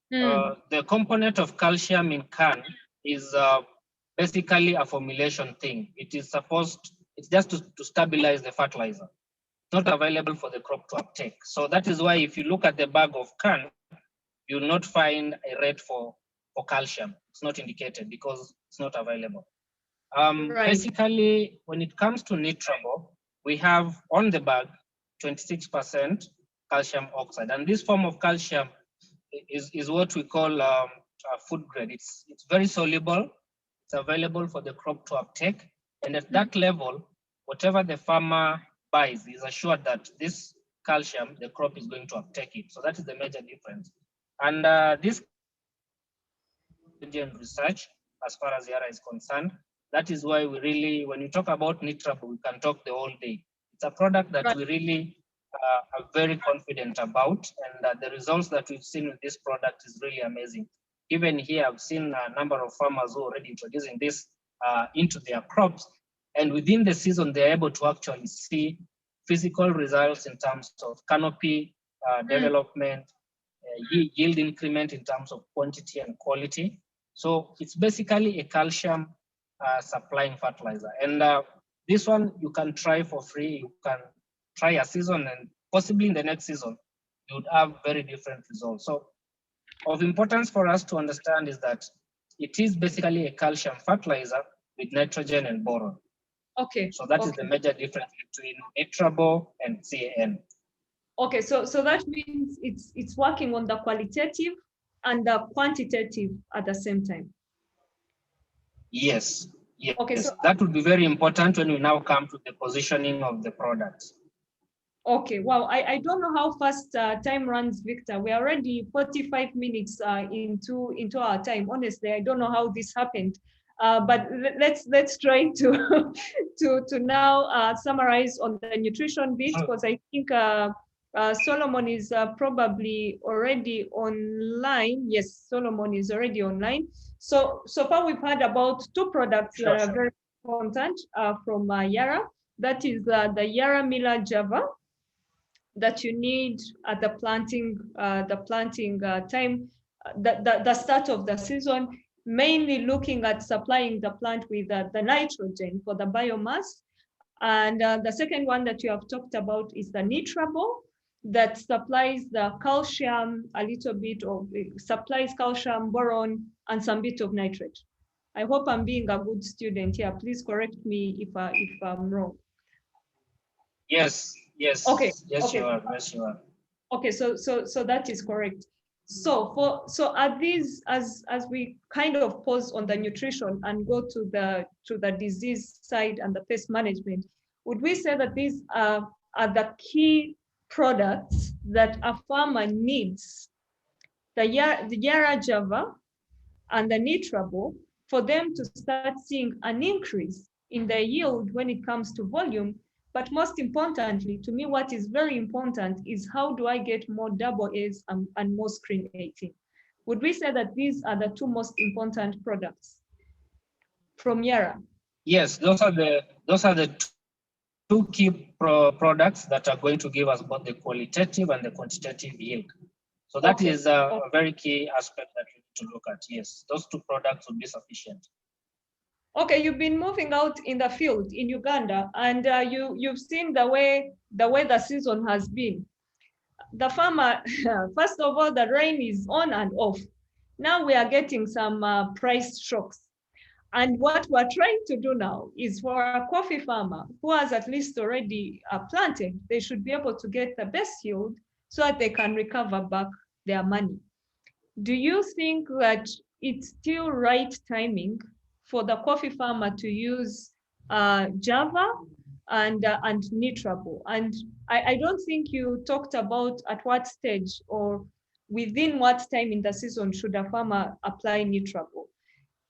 The component of calcium in CAN is basically a formulation thing. It is supposed, it's just to stabilize the fertilizer. It's not available for the crop to uptake. So that is why if you look at the bag of corn, you will not find a rate for calcium. It's not indicated because it's not available. Right. Basically, when it comes to nitrable, we have on the bag 26% calcium oxide. And this form of calcium is what we call food grade. It's very soluble. It's available for the crop to uptake. And at that level, whatever the farmer buys is assured that this calcium, the crop is going to uptake it. So that is the major difference. And this research, as far as Yara is concerned, that is why we really, when you talk about nitrable, we can talk the whole day. It's a product that we really are very confident about, and the results that we've seen with this product is really amazing. Even here, I've seen a number of farmers who are already introducing this into their crops, and within the season, they're able to actually see physical results in terms of canopy development, yield increment in terms of quantity and quality. So it's basically a calcium supplying fertilizer. And this one you can try for free. You can try a season, and possibly in the next season, you would have very different results. So of importance for us to understand is that it is basically a calcium fertilizer with nitrogen and boron. Okay. So that is the major difference between nitrable and CAN. Okay, so that means it's working on the qualitative and the quantitative at the same time. Yes. Yes. Okay, so that would be very important when we now come to the positioning of the products. Okay, wow, I don't know how fast time runs, Victor. We're already 45 minutes into our time. Honestly, I don't know how this happened. But let's try to to now summarize on the nutrition bit, because I think Solomon is probably already online. Yes, Solomon is already online. So far we've heard about two products that are very important from Yara. That is the Yara Miller Java that you need at the planting time, the start of the season, mainly looking at supplying the plant with the nitrogen for the biomass. And the second one that you have talked about is the nitrable, that supplies the calcium, a little bit of, supplies calcium, boron, and some bit of nitrate. I hope I'm being a good student here. Please correct me if I'm wrong. Yes. Okay. Yes, okay. you are. Yes, you are. Okay, so that is correct. So are these, as we kind of pause on the nutrition and go to the disease side and the pest management, would we say that these are the key products that a farmer needs, the Yara Java and the nitrable, for them to start seeing an increase in their yield when it comes to volume? But most importantly, to me, what is very important is how do I get more double A's and more screen 18? Would we say that these are the two most important products from Yara? Yes, those are the two key products that are going to give us both the qualitative and the quantitative yield. So that is a very key aspect that we need to look at. Yes, those two products would be sufficient. Okay, you've been moving out in the field in Uganda, and you've seen the way the season has been. The farmer, first of all, the rain is on and off. Now we are getting some price shocks. And what we're trying to do now is for a coffee farmer who has at least already planted, they should be able to get the best yield so that they can recover back their money. Do you think that it's still right timing for the coffee farmer to use Java and nitrable? And I don't think you talked about at what stage or within what time in the season should a farmer apply nitrable.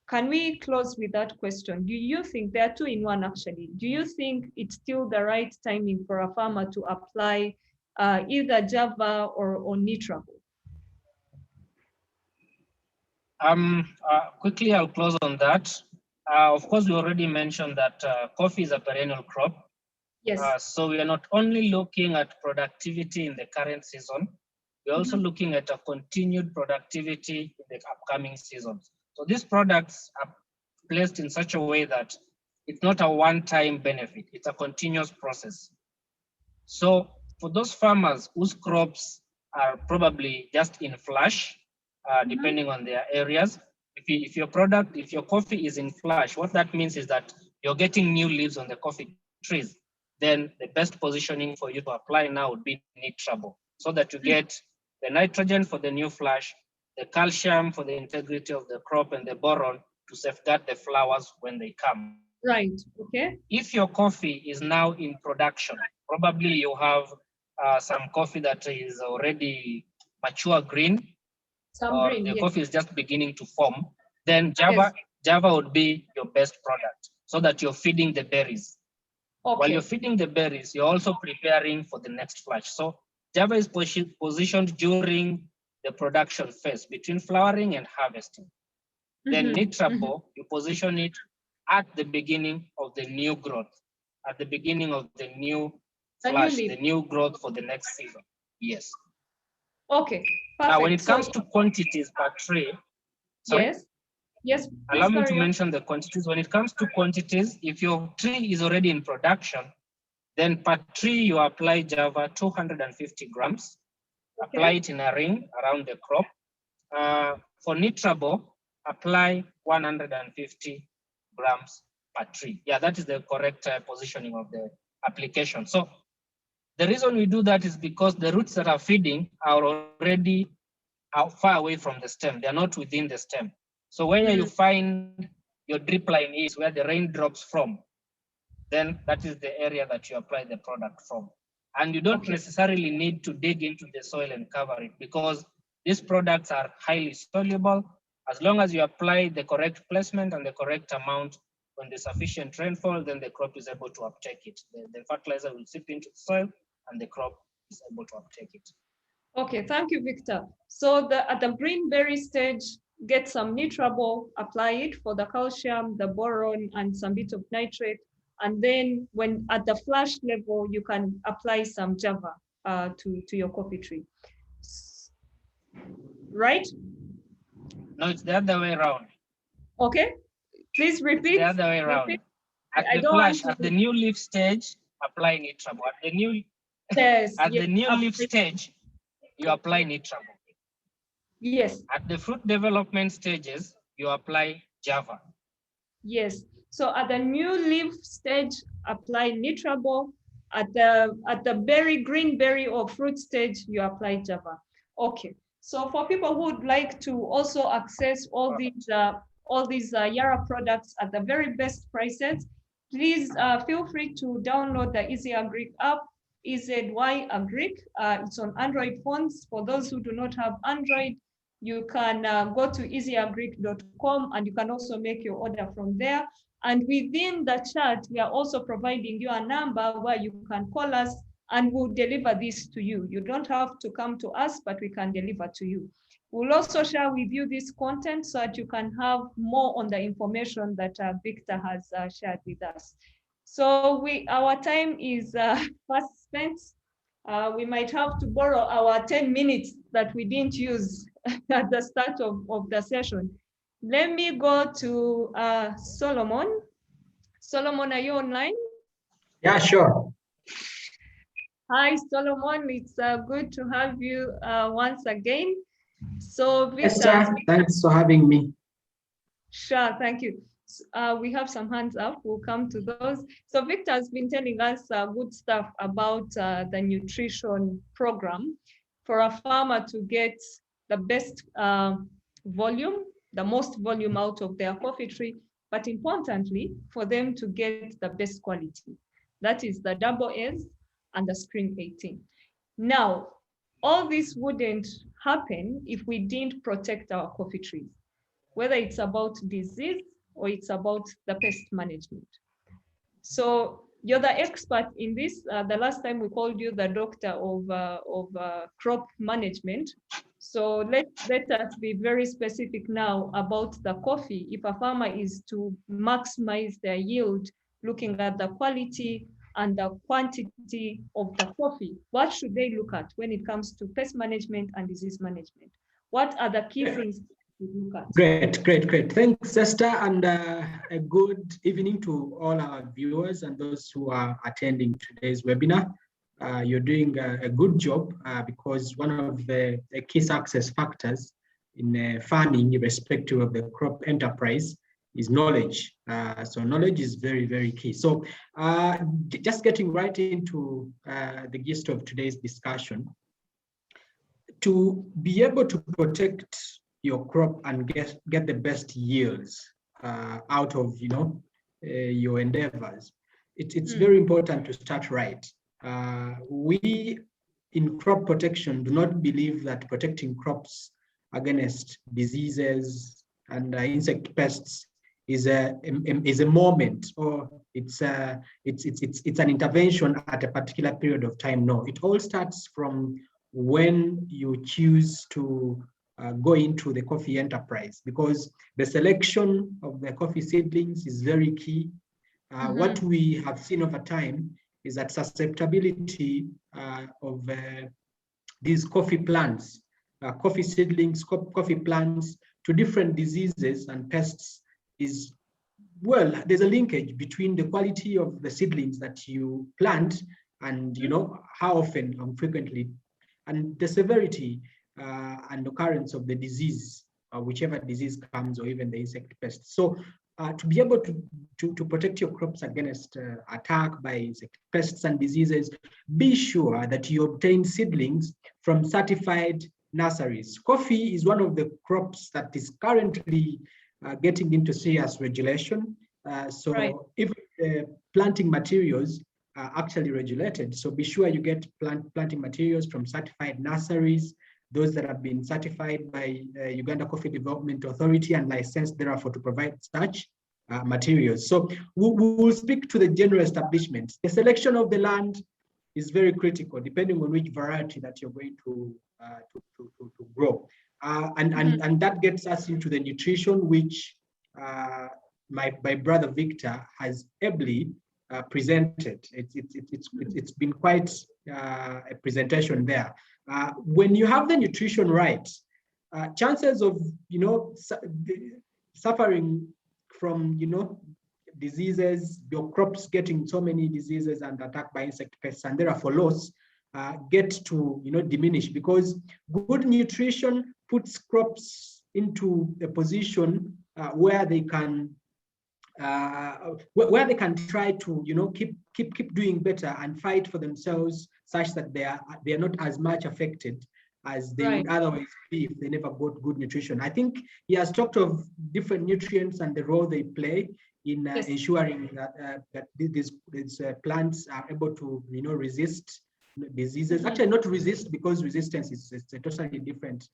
Can we close with that question? Do you think, there are two in one actually, do you think it's still the right timing for a farmer to apply either Java or nitrable? Quickly, I'll close on that. Of course, we already mentioned that coffee is a perennial crop. Yes. So we are not only looking at productivity in the current season, we're also looking at a continued productivity in the upcoming seasons. So these products are placed in such a way that it's not a one-time benefit, it's a continuous process. So for those farmers whose crops are probably just in flush, depending on their areas, if your coffee is in flush, what that means is that you're getting new leaves on the coffee trees, then the best positioning for you to apply now would be nitrable, so that you get the nitrogen for the new flush, the calcium for the integrity of the crop, and the boron to safeguard the flowers when they come. Right, okay. If your coffee is now in production, probably you have some coffee that is already mature green, or the coffee is just beginning to form, then Java would be your best product, so that you're feeding the berries. Okay. While you're feeding the berries, you're also preparing for the next flush. So Java is positioned during the production phase between flowering and harvesting. Then nitrable, you position it at the beginning of the new growth, at the beginning of the new flush, the new growth for the next season. Yes. Okay. Perfect. Now, when it comes to quantities per tree, sorry? Yes. Allow me to mention the quantities. When it comes to quantities, if your tree is already in production, then per tree you apply Java 250 grams. Okay. Apply it in a ring around the crop. For nitrable, apply 150 grams per tree. Yeah, that is the correct positioning of the application. So the reason we do that is because the roots that are feeding are already far away from the stem. They're not within the stem. So where you find your drip line is, where the rain drops from, then that is the area that you apply the product from. And you don't necessarily need to dig into the soil and cover it, because these products are highly soluble. As long as you apply the correct placement and the correct amount when there's sufficient rainfall, then the crop is able to uptake it. The fertilizer will seep into the soil and the crop is able to uptake it. Okay, thank you, Victor. So at the green berry stage, get some nitrable, apply it for the calcium, the boron, and some bit of nitrate. And then when at the flush level, you can apply some Java to your coffee tree. Right? No, it's the other way around. Okay, please repeat. It's the other way around. At the flush, at the new leaf stage, apply nitrable. At the new, the new leaf stage, you apply nitrable. Yes. At the fruit development stages, you apply Java. Yes. So at the new leaf stage, apply nitrable. At the berry, green berry or fruit stage, you apply Java. Okay. So for people who would like to also access all these Yara products at the very best prices, please feel free to download the EzyAgric app, EzyAgric. It's on Android phones. For those who do not have Android, you can go to ezyagric.com and you can also make your order from there. And within the chat, we are also providing you a number where you can call us and we'll deliver this to you. You don't have to come to us, but we can deliver to you. We'll also share with you this content so that you can have more on the information that Victor has shared with us. So our time is fast spent. We might have to borrow our 10 minutes that we didn't use at the start of the session. Let me go to Solomon. Solomon, are you online? Yeah, sure. Hi, Solomon. It's good to have you once again. So, Esther, thanks for having me. Sure, thank you. We have some hands up. We'll come to those. So Victor has been telling us good stuff about the nutrition program for a farmer to get the best volume, the most volume out of their coffee tree, but importantly, for them to get the best quality. That is the double A's and the Screen 18. Now, all this wouldn't happen if we didn't protect our coffee trees, whether it's about disease or it's about the pest management. So you're the expert in this. The last time we called you the doctor of crop management. So let us be very specific now about the coffee. If a farmer is to maximize their yield, looking at the quality and the quantity of the coffee, what should they look at when it comes to pest management and disease management? What are the key things look at. Great. Thanks, Esther, and a good evening to all our viewers and those who are attending today's webinar. You're doing a good job because one of the key success factors in farming, irrespective of the crop enterprise, is knowledge. So knowledge is very, very key. So just getting right into the gist of today's discussion, to be able to protect your crop and get the best yields out of your endeavors, it's very important to start right. We in crop protection do not believe that protecting crops against diseases and insect pests is a moment, or it's an intervention at a particular period of time. No, it all starts from when you choose to go into the coffee enterprise, because the selection of the coffee seedlings is very key. What we have seen over time is that susceptibility of these coffee plants, coffee seedlings, coffee plants to different diseases and pests is, well, there's a linkage between the quality of the seedlings that you plant and how often and frequently, and the severity and occurrence of the disease, whichever disease comes, or even the insect pest. So to be able to protect your crops against attack by insect pests and diseases, be sure that you obtain seedlings from certified nurseries. Coffee is one of the crops that is currently getting into serious regulation. So if planting materials are actually regulated, so be sure you get planting materials from certified nurseries, those that have been certified by Uganda Coffee Development Authority and licensed therefore to provide such materials. So we will speak to the general establishments. The selection of the land is very critical, depending on which variety that you're going to grow. And that gets us into the nutrition, which my brother Victor has ably presented. It's been quite a presentation there. When you have the nutrition right, chances of suffering from diseases, your crops getting so many diseases and attacked by insect pests and therefore loss get to diminish, because good nutrition puts crops into a position where they can try to keep doing better and fight for themselves, such that they are not as much affected as they would otherwise be if they never got good nutrition. I think he has talked of different nutrients and the role they play in ensuring that these plants are able to resist diseases. Actually, not resist, because resistance is a totally different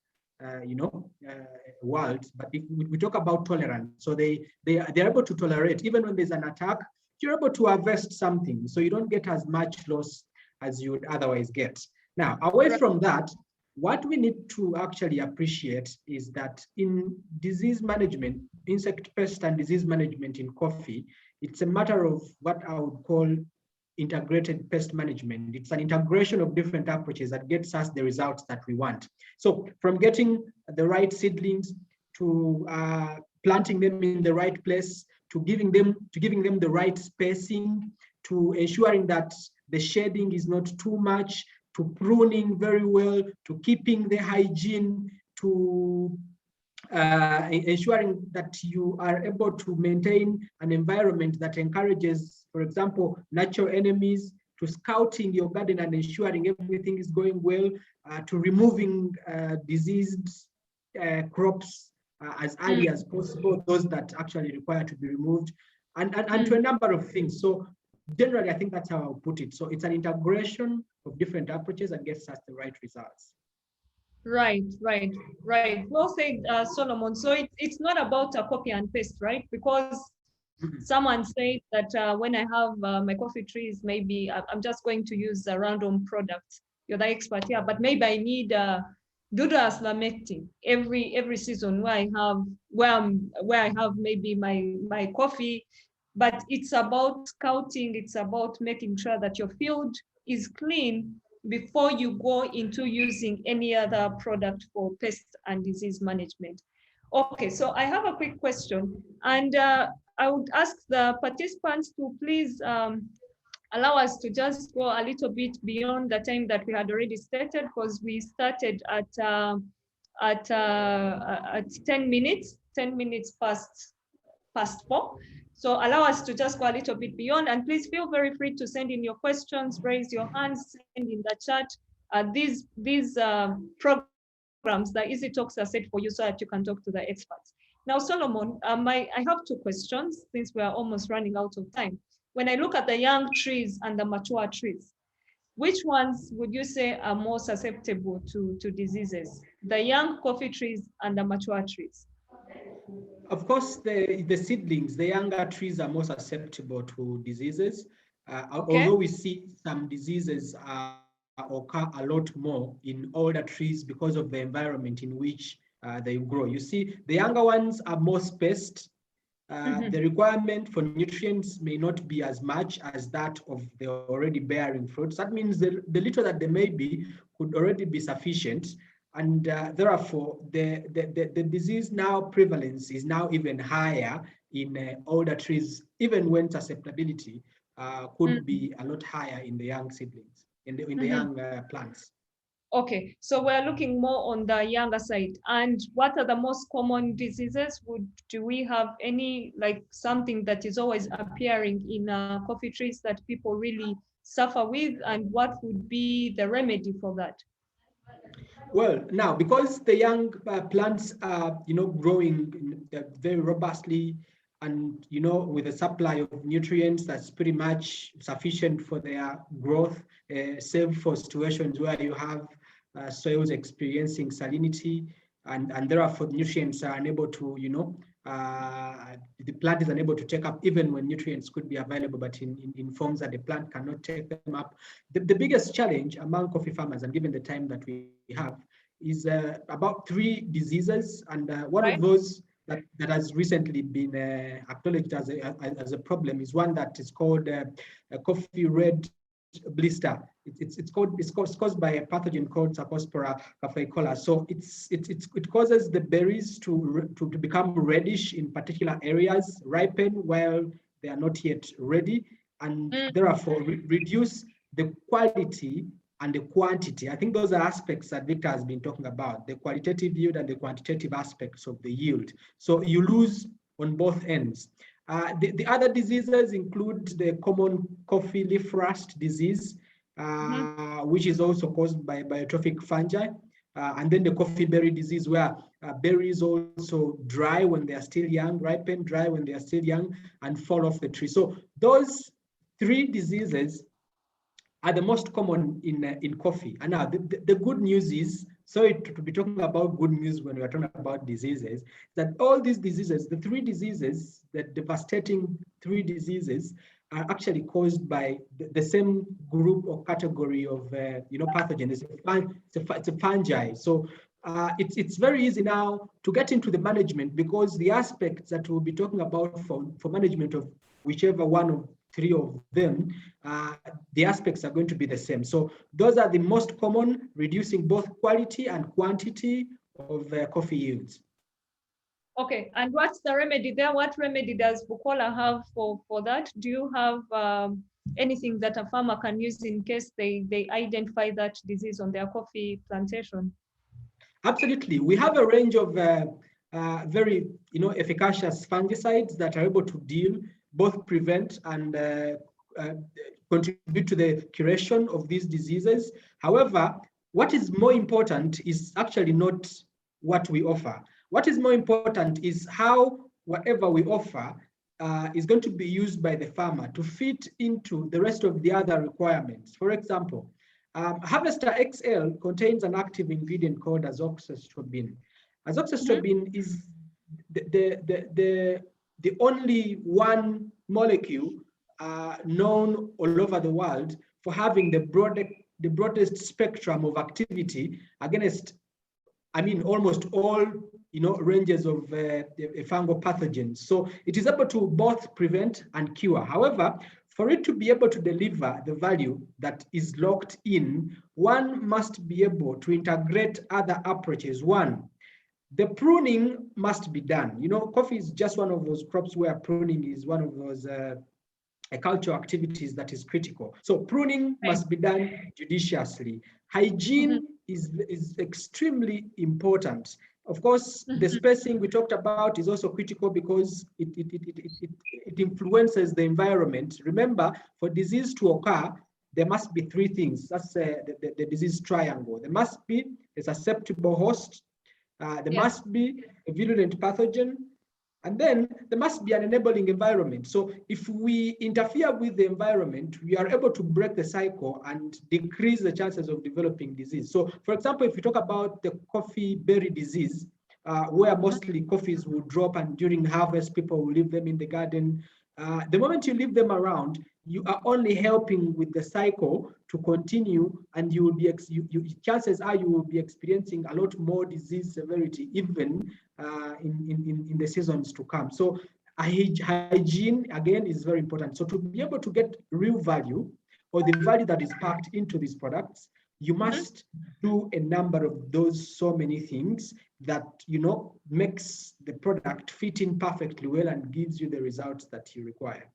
world. But if we talk about tolerance, so they're able to tolerate even when there's an attack. You're able to harvest something, so you don't get as much loss as you would otherwise get. Now, away from that, what we need to actually appreciate is that in disease management, insect pest and disease management in coffee, it's a matter of what I would call integrated pest management. It's an integration of different approaches that gets us the results that we want. So from getting the right seedlings to planting them in the right place, to giving them the right spacing, to ensuring that the shading is not too much, to pruning very well, to keeping the hygiene, to ensuring that you are able to maintain an environment that encourages, for example, natural enemies, to scouting your garden and ensuring everything is going well, to removing diseased crops as early as possible, those that actually require to be removed, and to a number of things. So generally, I think that's how I'll put it. So it's an integration of different approaches that gets us the right results. Right. Well said, Solomon. So it's not about a copy and paste, right? Because someone said that when I have my coffee trees, maybe I'm just going to use a random product. You're the expert here, but maybe I need Dudas lamectin every season where I have maybe my coffee. But it's about scouting. It's about making sure that your field is clean before you go into using any other product for pest and disease management. Okay, so I have a quick question, and I would ask the participants to please allow us to just go a little bit beyond the time that we had already stated, because we started at 10 minutes, 10 minutes past 4. So allow us to just go a little bit beyond, and please feel very free to send in your questions, raise your hands, send in the chat. These programs, the EzyToks, are set for you so that you can talk to the experts. Now, Solomon, I have 2 questions since we are almost running out of time. When I look at the young trees and the mature trees, which ones would you say are more susceptible to diseases? The young coffee trees and the mature trees? Of course, the seedlings, the younger trees are more susceptible to diseases. Okay. Although we see some diseases occur a lot more in older trees because of the environment in which they grow. You see, the younger ones are more spaced. The requirement for nutrients may not be as much as that of the already bearing fruits. That means the little that they may be could already be sufficient. And therefore, the disease now prevalence is now even higher in older trees, even when susceptibility could be a lot higher in the young seedlings, in the young plants. Okay, so we're looking more on the younger side. And what are the most common diseases? Do we have any, like something that is always appearing in coffee trees that people really suffer with? And what would be the remedy for that? Well, now, because the young plants are, growing very robustly and, with a supply of nutrients that's pretty much sufficient for their growth, save for situations where you have soils experiencing salinity, and therefore nutrients are unable to, the plant is unable to take up even when nutrients could be available, but in forms that the plant cannot take them up. The biggest challenge among coffee farmers, and given the time that we have, is about 3 diseases, and one of those that has recently been acknowledged as a problem is one that is called coffee red blister. It's caused by a pathogen called Cercospora caffeicola. So it causes the berries to become reddish in particular areas, ripen while they are not yet ready, and therefore reduce the quality and the quantity. I think those are aspects that Victor has been talking about, the qualitative yield and the quantitative aspects of the yield. So you lose on both ends. The other diseases include the common coffee leaf rust disease, which is also caused by biotrophic fungi, and then the coffee berry disease, where berries also dry when they are still young, ripen, dry when they are still young, and fall off the tree. So those 3 diseases are the most common in coffee. And now the good news is, sorry to be talking about good news when we're talking about diseases, that all these diseases, the 3 diseases, the devastating 3 diseases, are actually caused by the same group or category of pathogens. It's a fungi. So it's very easy now to get into the management, because the aspects that we'll be talking about for management of whichever one of 3 of them, the aspects are going to be the same. So those are the most common, reducing both quality and quantity of coffee yields. Okay, and what's the remedy there? What remedy does Bukoola have for that? Do you have anything that a farmer can use in case they identify that disease on their coffee plantation? Absolutely. We have a range of very efficacious fungicides that are able to deal, both prevent and contribute to the curation of these diseases. However, what is more important is actually not what we offer. What is more important is how whatever we offer is going to be used by the farmer to fit into the rest of the other requirements. For example, Harvester XL contains an active ingredient called azoxystrobin. Azoxystrobin is the only one molecule known all over the world for having the broadest spectrum of activity against, almost all ranges of fungal pathogens. So it is able to both prevent and cure. However, for it to be able to deliver the value that is locked in, one must be able to integrate other approaches. One, The pruning must be done. You know, coffee is just one of those crops where pruning is one of those cultural activities that is critical. So pruning must be done judiciously. Hygiene is extremely important. Of course, the spacing we talked about is also critical because it influences the environment. Remember, for disease to occur, there must be three things. That's the disease triangle. There must be a susceptible host, there must be a virulent pathogen, and then there must be an enabling environment. So if we interfere with the environment, we are able to break the cycle and decrease the chances of developing disease. So for example, if we talk about the coffee berry disease, where mostly coffees will drop and during harvest, people will leave them in the garden. The moment you leave them around, you are only helping with the cycle to continue, and you will be chances are you will be experiencing a lot more disease severity even in the seasons to come. So hygiene again is very important. So to be able to get real value or the value that is packed into these products, you must do a number of those so many things that, you know, makes the product fit in perfectly well and gives you the results that you require.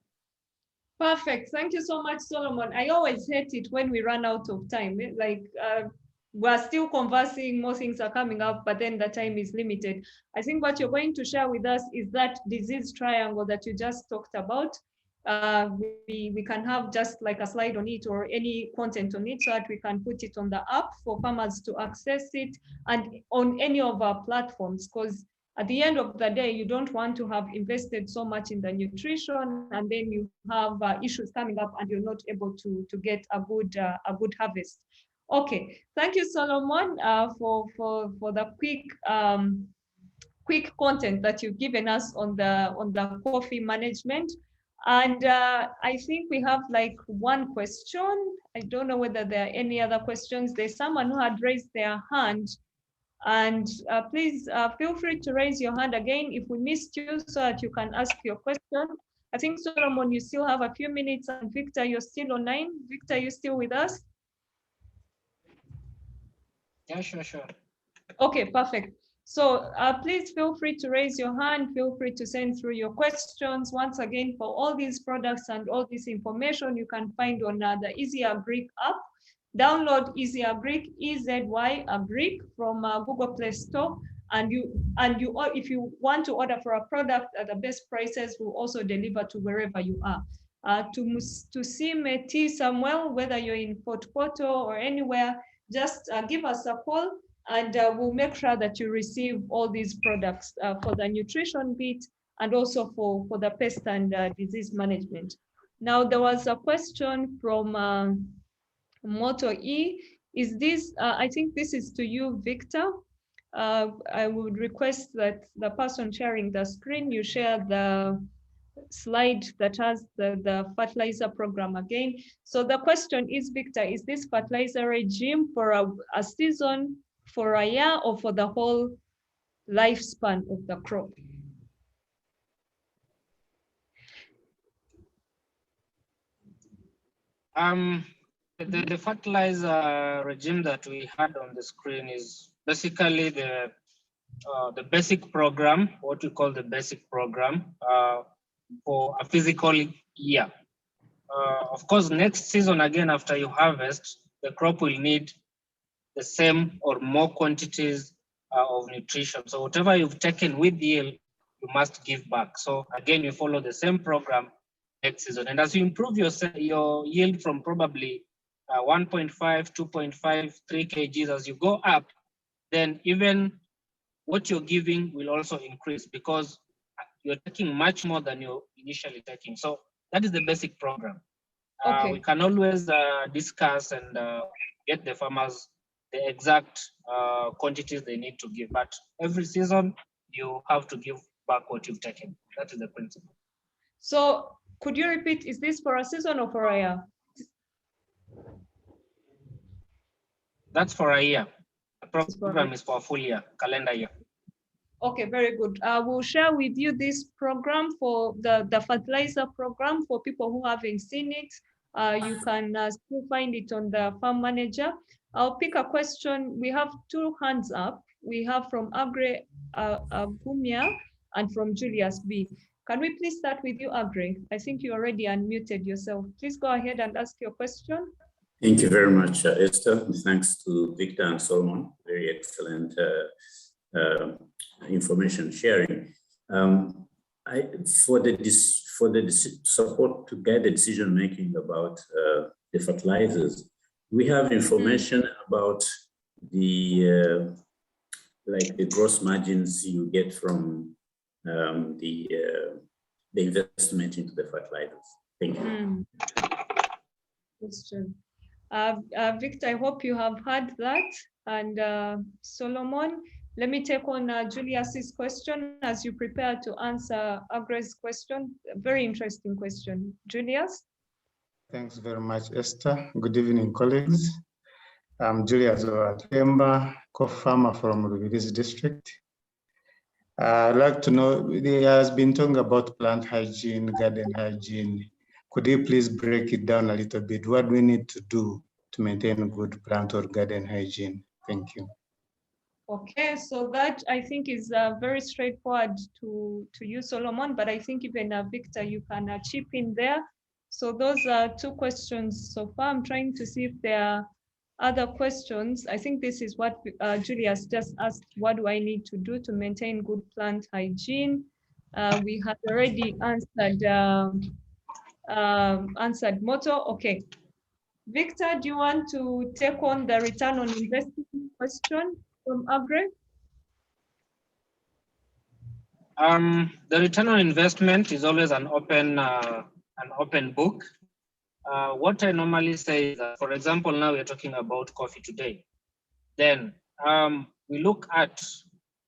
Perfect. Thank you so much, Solomon. I always hate it when we run out of time. Like we're still conversing, more things are coming up, but then the time is limited. I think what you're going to share with us is that disease triangle that you just talked about. We can have just like a slide on it or any content on it so that we can put it on the app for farmers to access it and on any of our platforms, because at the end of the day, you don't want to have invested so much in the nutrition and then you have issues coming up and you're not able to get a good harvest. Okay, thank you, Solomon, for the quick content that you've given us on the coffee management. And I think we have like one question. I don't know whether there are any other questions. There's someone who had raised their hand. And please feel free to raise your hand again if we missed you so that you can ask your question. I think, Solomon, you still have a few minutes, and Victor, you're still online. Victor, you still with us? Yeah, sure. Okay, perfect. So please feel free to raise your hand. Feel free to send through your questions. Once again, for all these products and all this information, you can find on the Easy Agric app. Download Easy Agric, EZY Agric from Google Play Store, and if you want to order for a product at the best prices, we'll also deliver to wherever you are. To see Meti Samuel, whether you're in Port Porto or anywhere, just give us a call, and we'll make sure that you receive all these products for the nutrition bit and also for the pest and disease management. Now, there was a question from Moto E. Is this, I think this is to you, Victor. I would request that the person sharing the screen, you share the slide that has the fertilizer program again. So the question is, Victor, is this fertilizer regime for a season, for a year, or for the whole lifespan of the crop? The fertilizer regime that we had on the screen is basically the basic program, what we call the basic program for a physical year. Of course, next season, again, after you harvest, the crop will need the same or more quantities of nutrition. So whatever you've taken with yield, you must give back. So again, you follow the same program next season. And as you improve your yield from probably 1.5, 2.5, 3 kgs, as you go up, then even what you're giving will also increase because you're taking much more than you're initially taking. So that is the basic program. Okay. We can always discuss and get the farmers the exact quantities they need to give, but every season you have to give back what you've taken. That is the principle. So could you repeat, is this for a season or for a year? That's for a year. The program is for a full year, calendar year. Okay, very good. We'll share with you this program for the fertilizer program for people who haven't seen it. You can still find it on the farm manager. I'll pick a question. We have 2 hands up. we have from Agre Gumia and from Julius B. Can we please start with you, Agre? I think you already unmuted yourself. Please go ahead and ask your question. Thank you very much, Esther. Thanks to Victor and Solomon. Very excellent information sharing. For the support to guide the decision making about the fertilizers, we have information about the like the gross margins you get from the investment into the fertilizers. Thank you. Question. Victor, I hope you have heard that. And Solomon, let me take on Julius's question as you prepare to answer Agre's question. Very interesting question. Julius? Thanks very much, Esther. Good evening, colleagues. I'm Julius Owatemba, co-farmer from Rubiris district. I'd like to know, there has been talking about plant hygiene, garden hygiene. Could you please break it down a little bit? What do we need to do to maintain good plant or garden hygiene? Thank you. Okay, so that I think is very straightforward to you, Solomon, but I think even Victor, you can chip in there. So those are two questions so far. I'm trying to see if there are other questions. I think this is what Julius just asked. What do I need to do to maintain good plant hygiene? We had already answered motto. Okay. Victor, do you want to take on the return on investment question from Agre? The return on investment is always an open book. What I normally say is that, for example, now we're talking about coffee today. Then we look at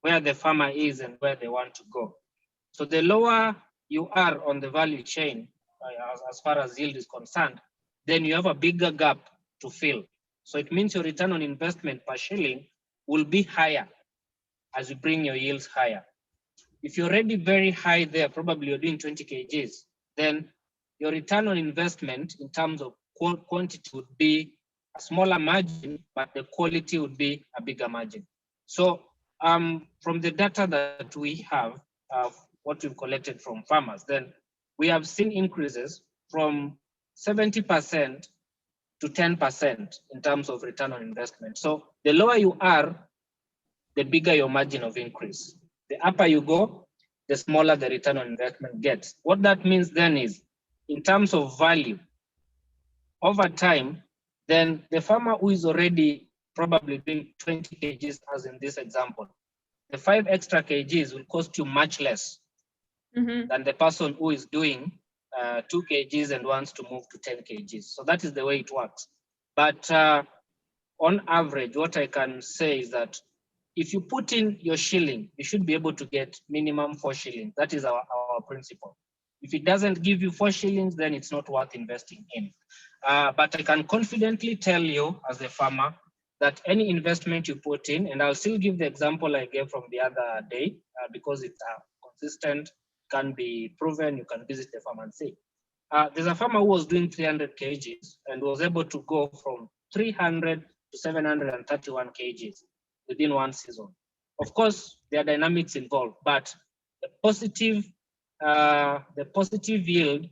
where the farmer is and where they want to go. So the lower you are on the value chain, as far as yield is concerned, then you have a bigger gap to fill. So it means your return on investment per shilling will be higher as you bring your yields higher. If you're already very high there, probably you're doing 20 kgs, then your return on investment in terms of quantity would be a smaller margin, but the quality would be a bigger margin. So from the data that we have, what we've collected from farmers, then we have seen increases from 70% to 10% in terms of return on investment. So the lower you are, the bigger your margin of increase. The upper you go, the smaller the return on investment gets. What that means then is, in terms of value, over time, then the farmer who is already probably doing 20 kgs, as in this example, the 5 extra kgs will cost you much less than the person who is doing 2 kgs and wants to move to 10 kgs. So that is the way it works. But on average, what I can say is that if you put in your shilling, you should be able to get minimum 4 shillings. That is our principle. If it doesn't give you 4 shillings, then it's not worth investing in. But I can confidently tell you as a farmer that any investment you put in, and I'll still give the example I gave from the other day, because it's consistent, can be proven, you can visit the farm and see. There's a farmer who was doing 300 kgs and was able to go from 300 to 731 kgs within one season. Of course, there are dynamics involved, but the positive yield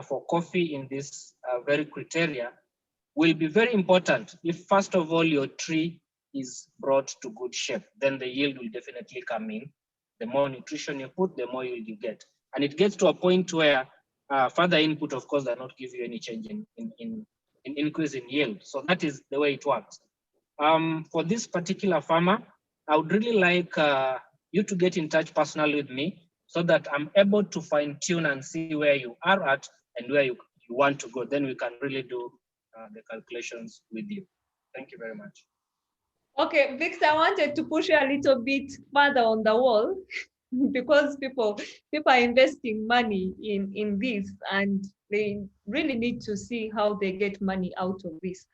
for coffee in this very criteria will be very important if, first of all, your tree is brought to good shape. Then the yield will definitely come in. The more nutrition you put, the more yield you get. And it gets to a point where further input, of course, does not give you any change in increase in yield. So that is the way it works. For this particular farmer, I would really like you to get in touch personally with me so that I'm able to fine tune and see where you are at and where you want to go. Then we can really do the calculations with you. Thank you very much. Okay, Victor, I wanted to push you a little bit further on the wall because people are investing money in this and they really need to see how they get money out of this.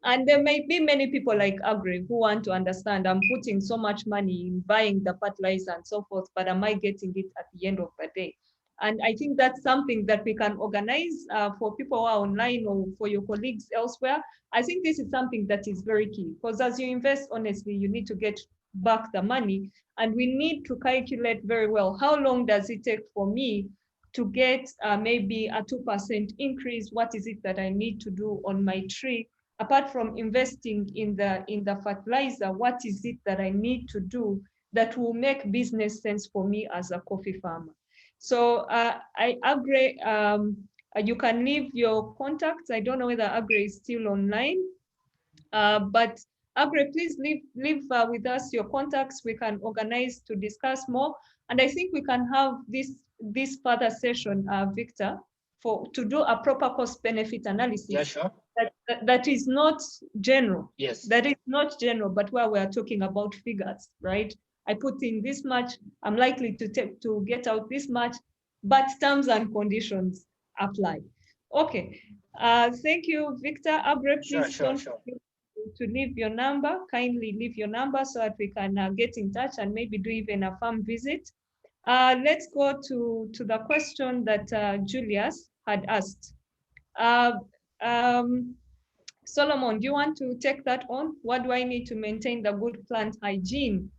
And there may be many people like Agri who want to understand, I'm putting so much money in buying the fertilizer and so forth, but am I getting it at the end of the day? And I think that's something that we can organize for people who are online or for your colleagues elsewhere. I think this is something that is very key because as you invest, honestly, you need to get back the money. And we need to calculate very well, how long does it take for me to get maybe a 2% increase? What is it that I need to do on my tree? Apart from investing in the fertilizer, what is it that I need to do that will make business sense for me as a coffee farmer? So I agree. You can leave your contacts. I don't know whether Agre is still online, but Agre, please leave with us your contacts. We can organize to discuss more. And I think we can have this further session, Victor, to do a proper cost benefit analysis. Yeah, sure. That is not general. Yes. That is not general, but where we are talking about figures, right? I put in this much, I'm likely to get out this much, but terms and conditions apply. Okay. Thank you, Victor. Agre, please Sure. to leave your number. Kindly leave your number so that we can get in touch and maybe do even a farm visit. Let's go to the question that Julius had asked. Solomon, do you want to take that on? What do I need to maintain the good plant hygiene?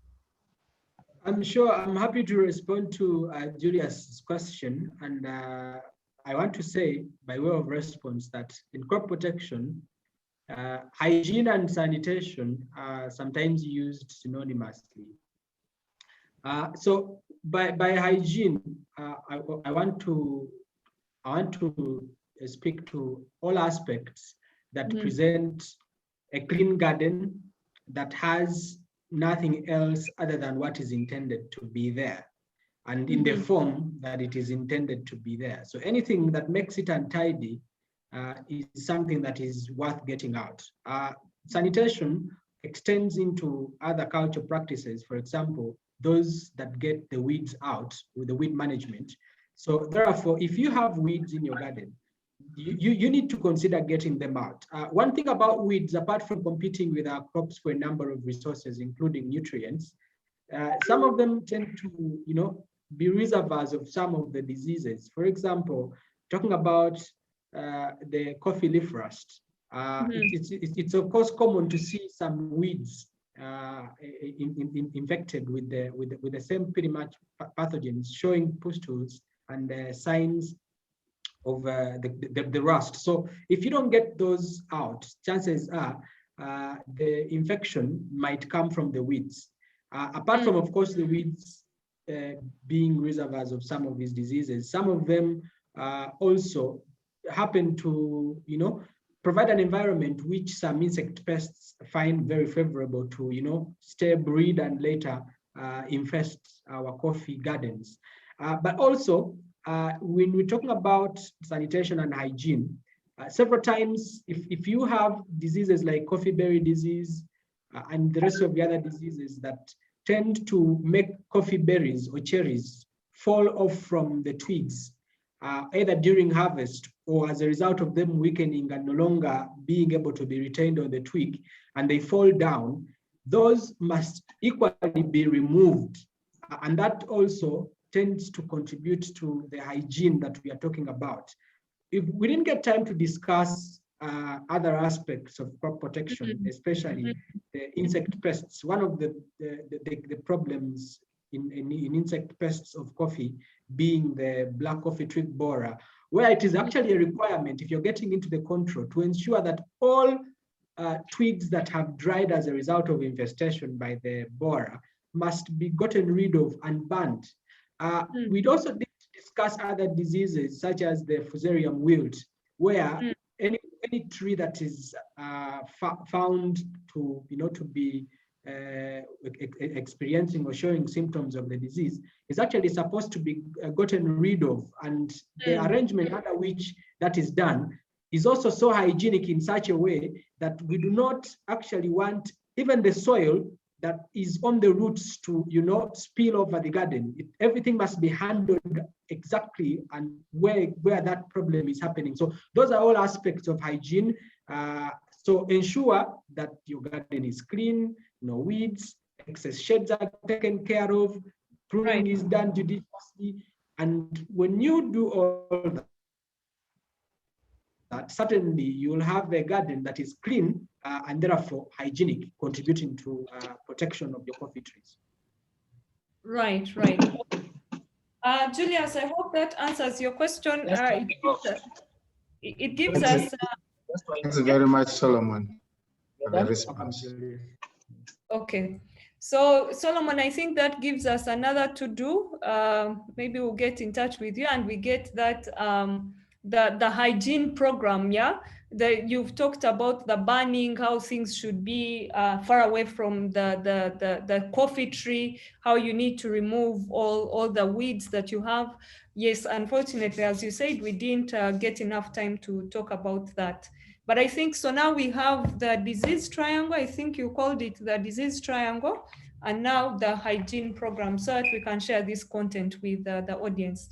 I'm sure I'm happy to respond to Julius's question. And I want to say, by way of response, that in crop protection, hygiene and sanitation are sometimes used synonymously. So by hygiene, I want to speak to all aspects that present a clean garden that has nothing else other than what is intended to be there, and in the form that it is intended to be there. So anything that makes it untidy is something that is worth getting out. Sanitation extends into other culture practices, for example, those that get the weeds out with the weed management. So therefore, if you have weeds in your garden, you need to consider getting them out. One thing about weeds, apart from competing with our crops for a number of resources, including nutrients, some of them tend to, be reservoirs of some of the diseases. For example, talking about the coffee leaf rust, it's of course common to see some weeds infected with the same pretty much pathogens, showing pustules and signs of the rust. So if you don't get those out, chances are the infection might come from the weeds. Apart from, of course, the weeds being reservoirs of some of these diseases, some of them also happen to, provide an environment which some insect pests find very favorable to, stay, breed, and later infest our coffee gardens. But also, when we're talking about sanitation and hygiene, several times, if you have diseases like coffee berry disease and the rest of the other diseases that tend to make coffee berries or cherries fall off from the twigs, either during harvest or as a result of them weakening and no longer being able to be retained on the twig, and they fall down, those must equally be removed. And that also tends to contribute to the hygiene that we are talking about. If we didn't get time to discuss other aspects of crop protection, especially the insect pests, one of the problems in insect pests of coffee being the black coffee twig borer, where it is actually a requirement, if you're getting into the control, to ensure that all twigs that have dried as a result of infestation by the borer must be gotten rid of and burned. We'd also need to discuss other diseases such as the fusarium wilt, where any tree that is found to be experiencing or showing symptoms of the disease is actually supposed to be gotten rid of, and the arrangement under which that is done is also so hygienic in such a way that we do not actually want even the soil that is on the roots to spill over the garden. Everything must be handled exactly and where that problem is happening. So those are all aspects of hygiene. So ensure that your garden is clean, no weeds, excess shades are taken care of, pruning is done judiciously. And when you do all that, certainly you'll have a garden that is clean and therefore hygienic, contributing to protection of your coffee trees. Right. Julius, I hope that answers your question. It gives us. Thanks very much, Solomon, for the response. Okay. So Solomon, I think that gives us another to do. Maybe we'll get in touch with you and we get that the hygiene program, yeah? You've talked about the burning, how things should be far away from the coffee tree, how you need to remove all the weeds that you have. Yes, unfortunately, as you said, we didn't get enough time to talk about that. But I think, so now we have the disease triangle. I think you called it the disease triangle, and now the hygiene program, so that we can share this content with the audience.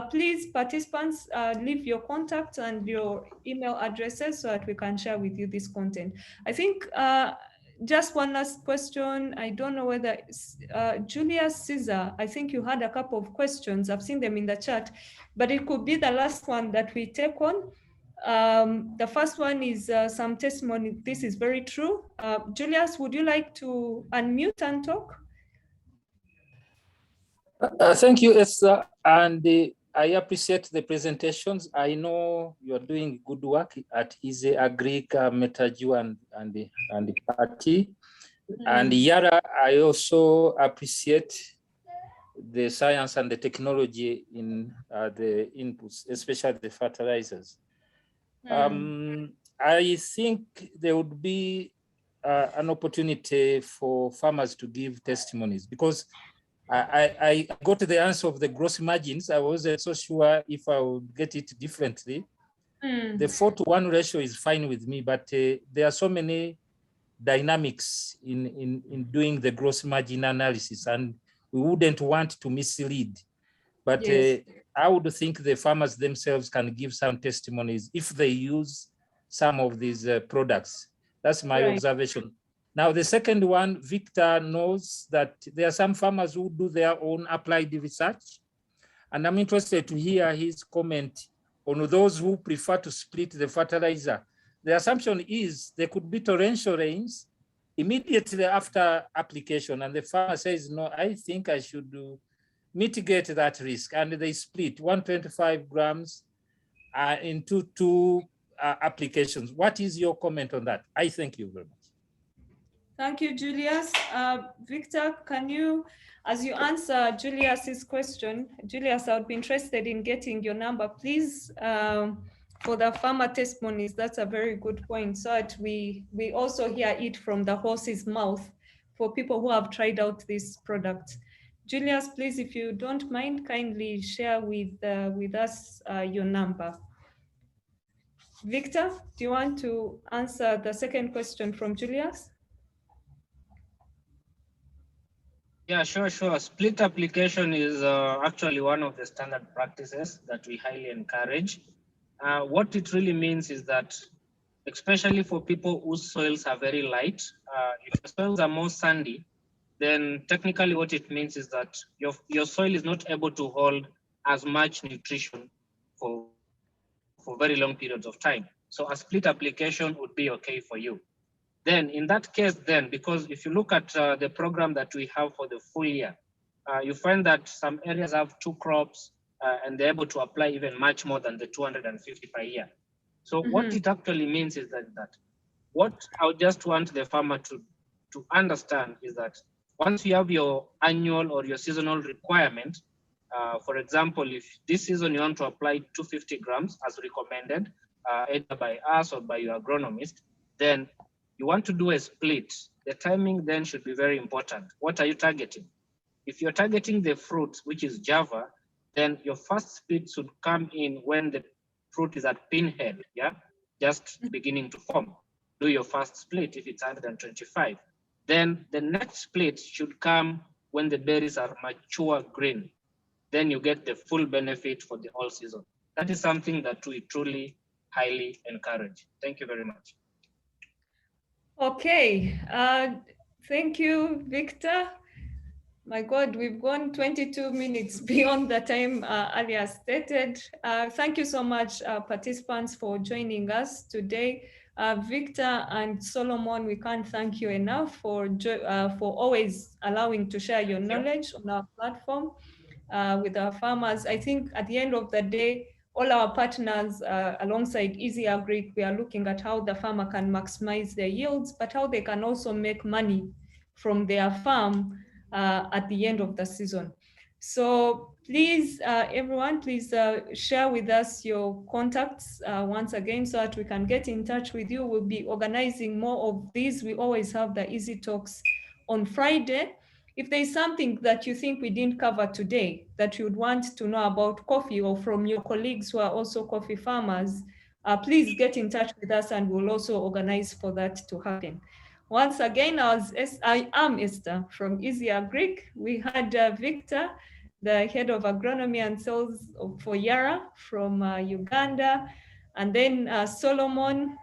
Please, participants, leave your contact and your email addresses so that we can share with you this content. I think just one last question. I don't know whether Julius Caesar, I think you had a couple of questions. I've seen them in the chat, but it could be the last one that we take on. The first one is some testimony. This is very true. Julius, would you like to unmute and talk? Thank you, Esther. And I appreciate the presentations. I know you're doing good work at EzyAgric, Metaju, and the party. And Yara, I also appreciate the science and the technology in the inputs, especially the fertilizers. I think there would be an opportunity for farmers to give testimonies, because I got the answer of the gross margins. I wasn't so sure if I would get it differently. The 4-to-1 ratio is fine with me, but there are so many dynamics in doing the gross margin analysis, and we wouldn't want to mislead. But yes, I would think the farmers themselves can give some testimonies if they use some of these products. That's my observation. Now, the second one, Victor knows that there are some farmers who do their own applied research. And I'm interested to hear his comment on those who prefer to split the fertilizer. The assumption is there could be torrential rains immediately after application. And the farmer says, no, I think I should mitigate that risk. And they split 125 grams into two applications. What is your comment on that? I thank you very much. Thank you, Julius. Victor, can you, as you answer Julius's question, Julius, I would be interested in getting your number, please, for the farmer testimonies. That's a very good point, so that we also hear it from the horse's mouth for people who have tried out this product. Julius, please, if you don't mind, kindly share with us your number. Victor, do you want to answer the second question from Julius? Yeah, sure. Split application is actually one of the standard practices that we highly encourage. What it really means is that, especially for people whose soils are very light, if your soils are more sandy, then technically what it means is that your soil is not able to hold as much nutrition for very long periods of time. So a split application would be okay for you. Then in that case, because if you look at the program that we have for the full year, you find that some areas have 2 crops and they're able to apply even much more than the 250 per year. So what it actually means is that what I would just want the farmer to understand is that once you have your annual or your seasonal requirement, for example, if this season you want to apply 250 grams as recommended, either by us or by your agronomist, then you want to do a split. The timing then should be very important. What are you targeting? If you're targeting the fruit, which is Java, then your first split should come in when the fruit is at pinhead, just beginning to form. Do your first split if it's 125. Then the next split should come when the berries are mature green. Then you get the full benefit for the whole season. That is something that we truly highly encourage. Thank you very much. Okay, thank you, Victor. My God, we've gone 22 minutes beyond the time earlier stated. Thank you so much, participants, for joining us today. Victor and Solomon, we can't thank you enough for always allowing to share your knowledge on our platform with our farmers. I think at the end of the day, all our partners alongside Easy Agri, we are looking at how the farmer can maximize their yields, but how they can also make money from their farm at the end of the season. So please, everyone, please share with us your contacts once again so that we can get in touch with you. We'll be organizing more of these. We always have the EzyToks on Friday. If there's something that you think we didn't cover today that you'd want to know about coffee or from your colleagues who are also coffee farmers, please get in touch with us and we'll also organize for that to happen. Once again, I am Esther from Easy Agri. We had Victor, the head of agronomy and sales for Yara from Uganda, and then Solomon,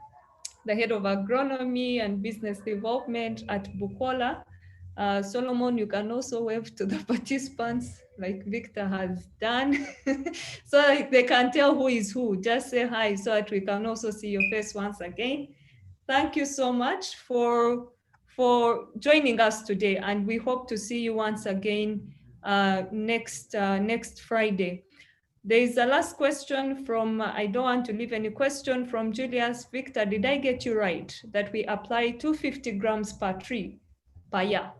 the head of agronomy and business development at Bukoola. Solomon, you can also wave to the participants like Victor has done so that they can tell who is who. Just say hi so that we can also see your face once again. Thank you so much for joining us today, and we hope to see you once again next Friday. There is a last question from, I don't want to leave any question, from Julius. Victor, did I get you right that we apply 250 grams per tree per year?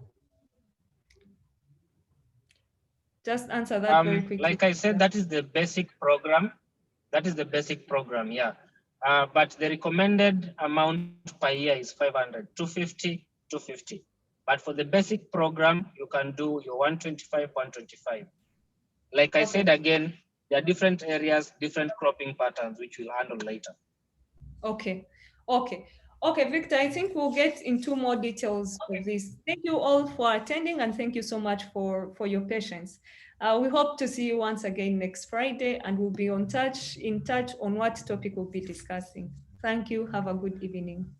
Just answer that very quickly. Like I said, that is the basic program. That is the basic program, yeah. But the recommended amount per year is 500, 250, 250. But for the basic program, you can do your 125, 125. Like I said again, there are different areas, different cropping patterns, which we'll handle later. Okay, Victor, I think we'll get into more details of this. Thank you all for attending, and thank you so much for your patience. We hope to see you once again next Friday, and we'll be in touch on what topic we'll be discussing. Thank you. Have a good evening.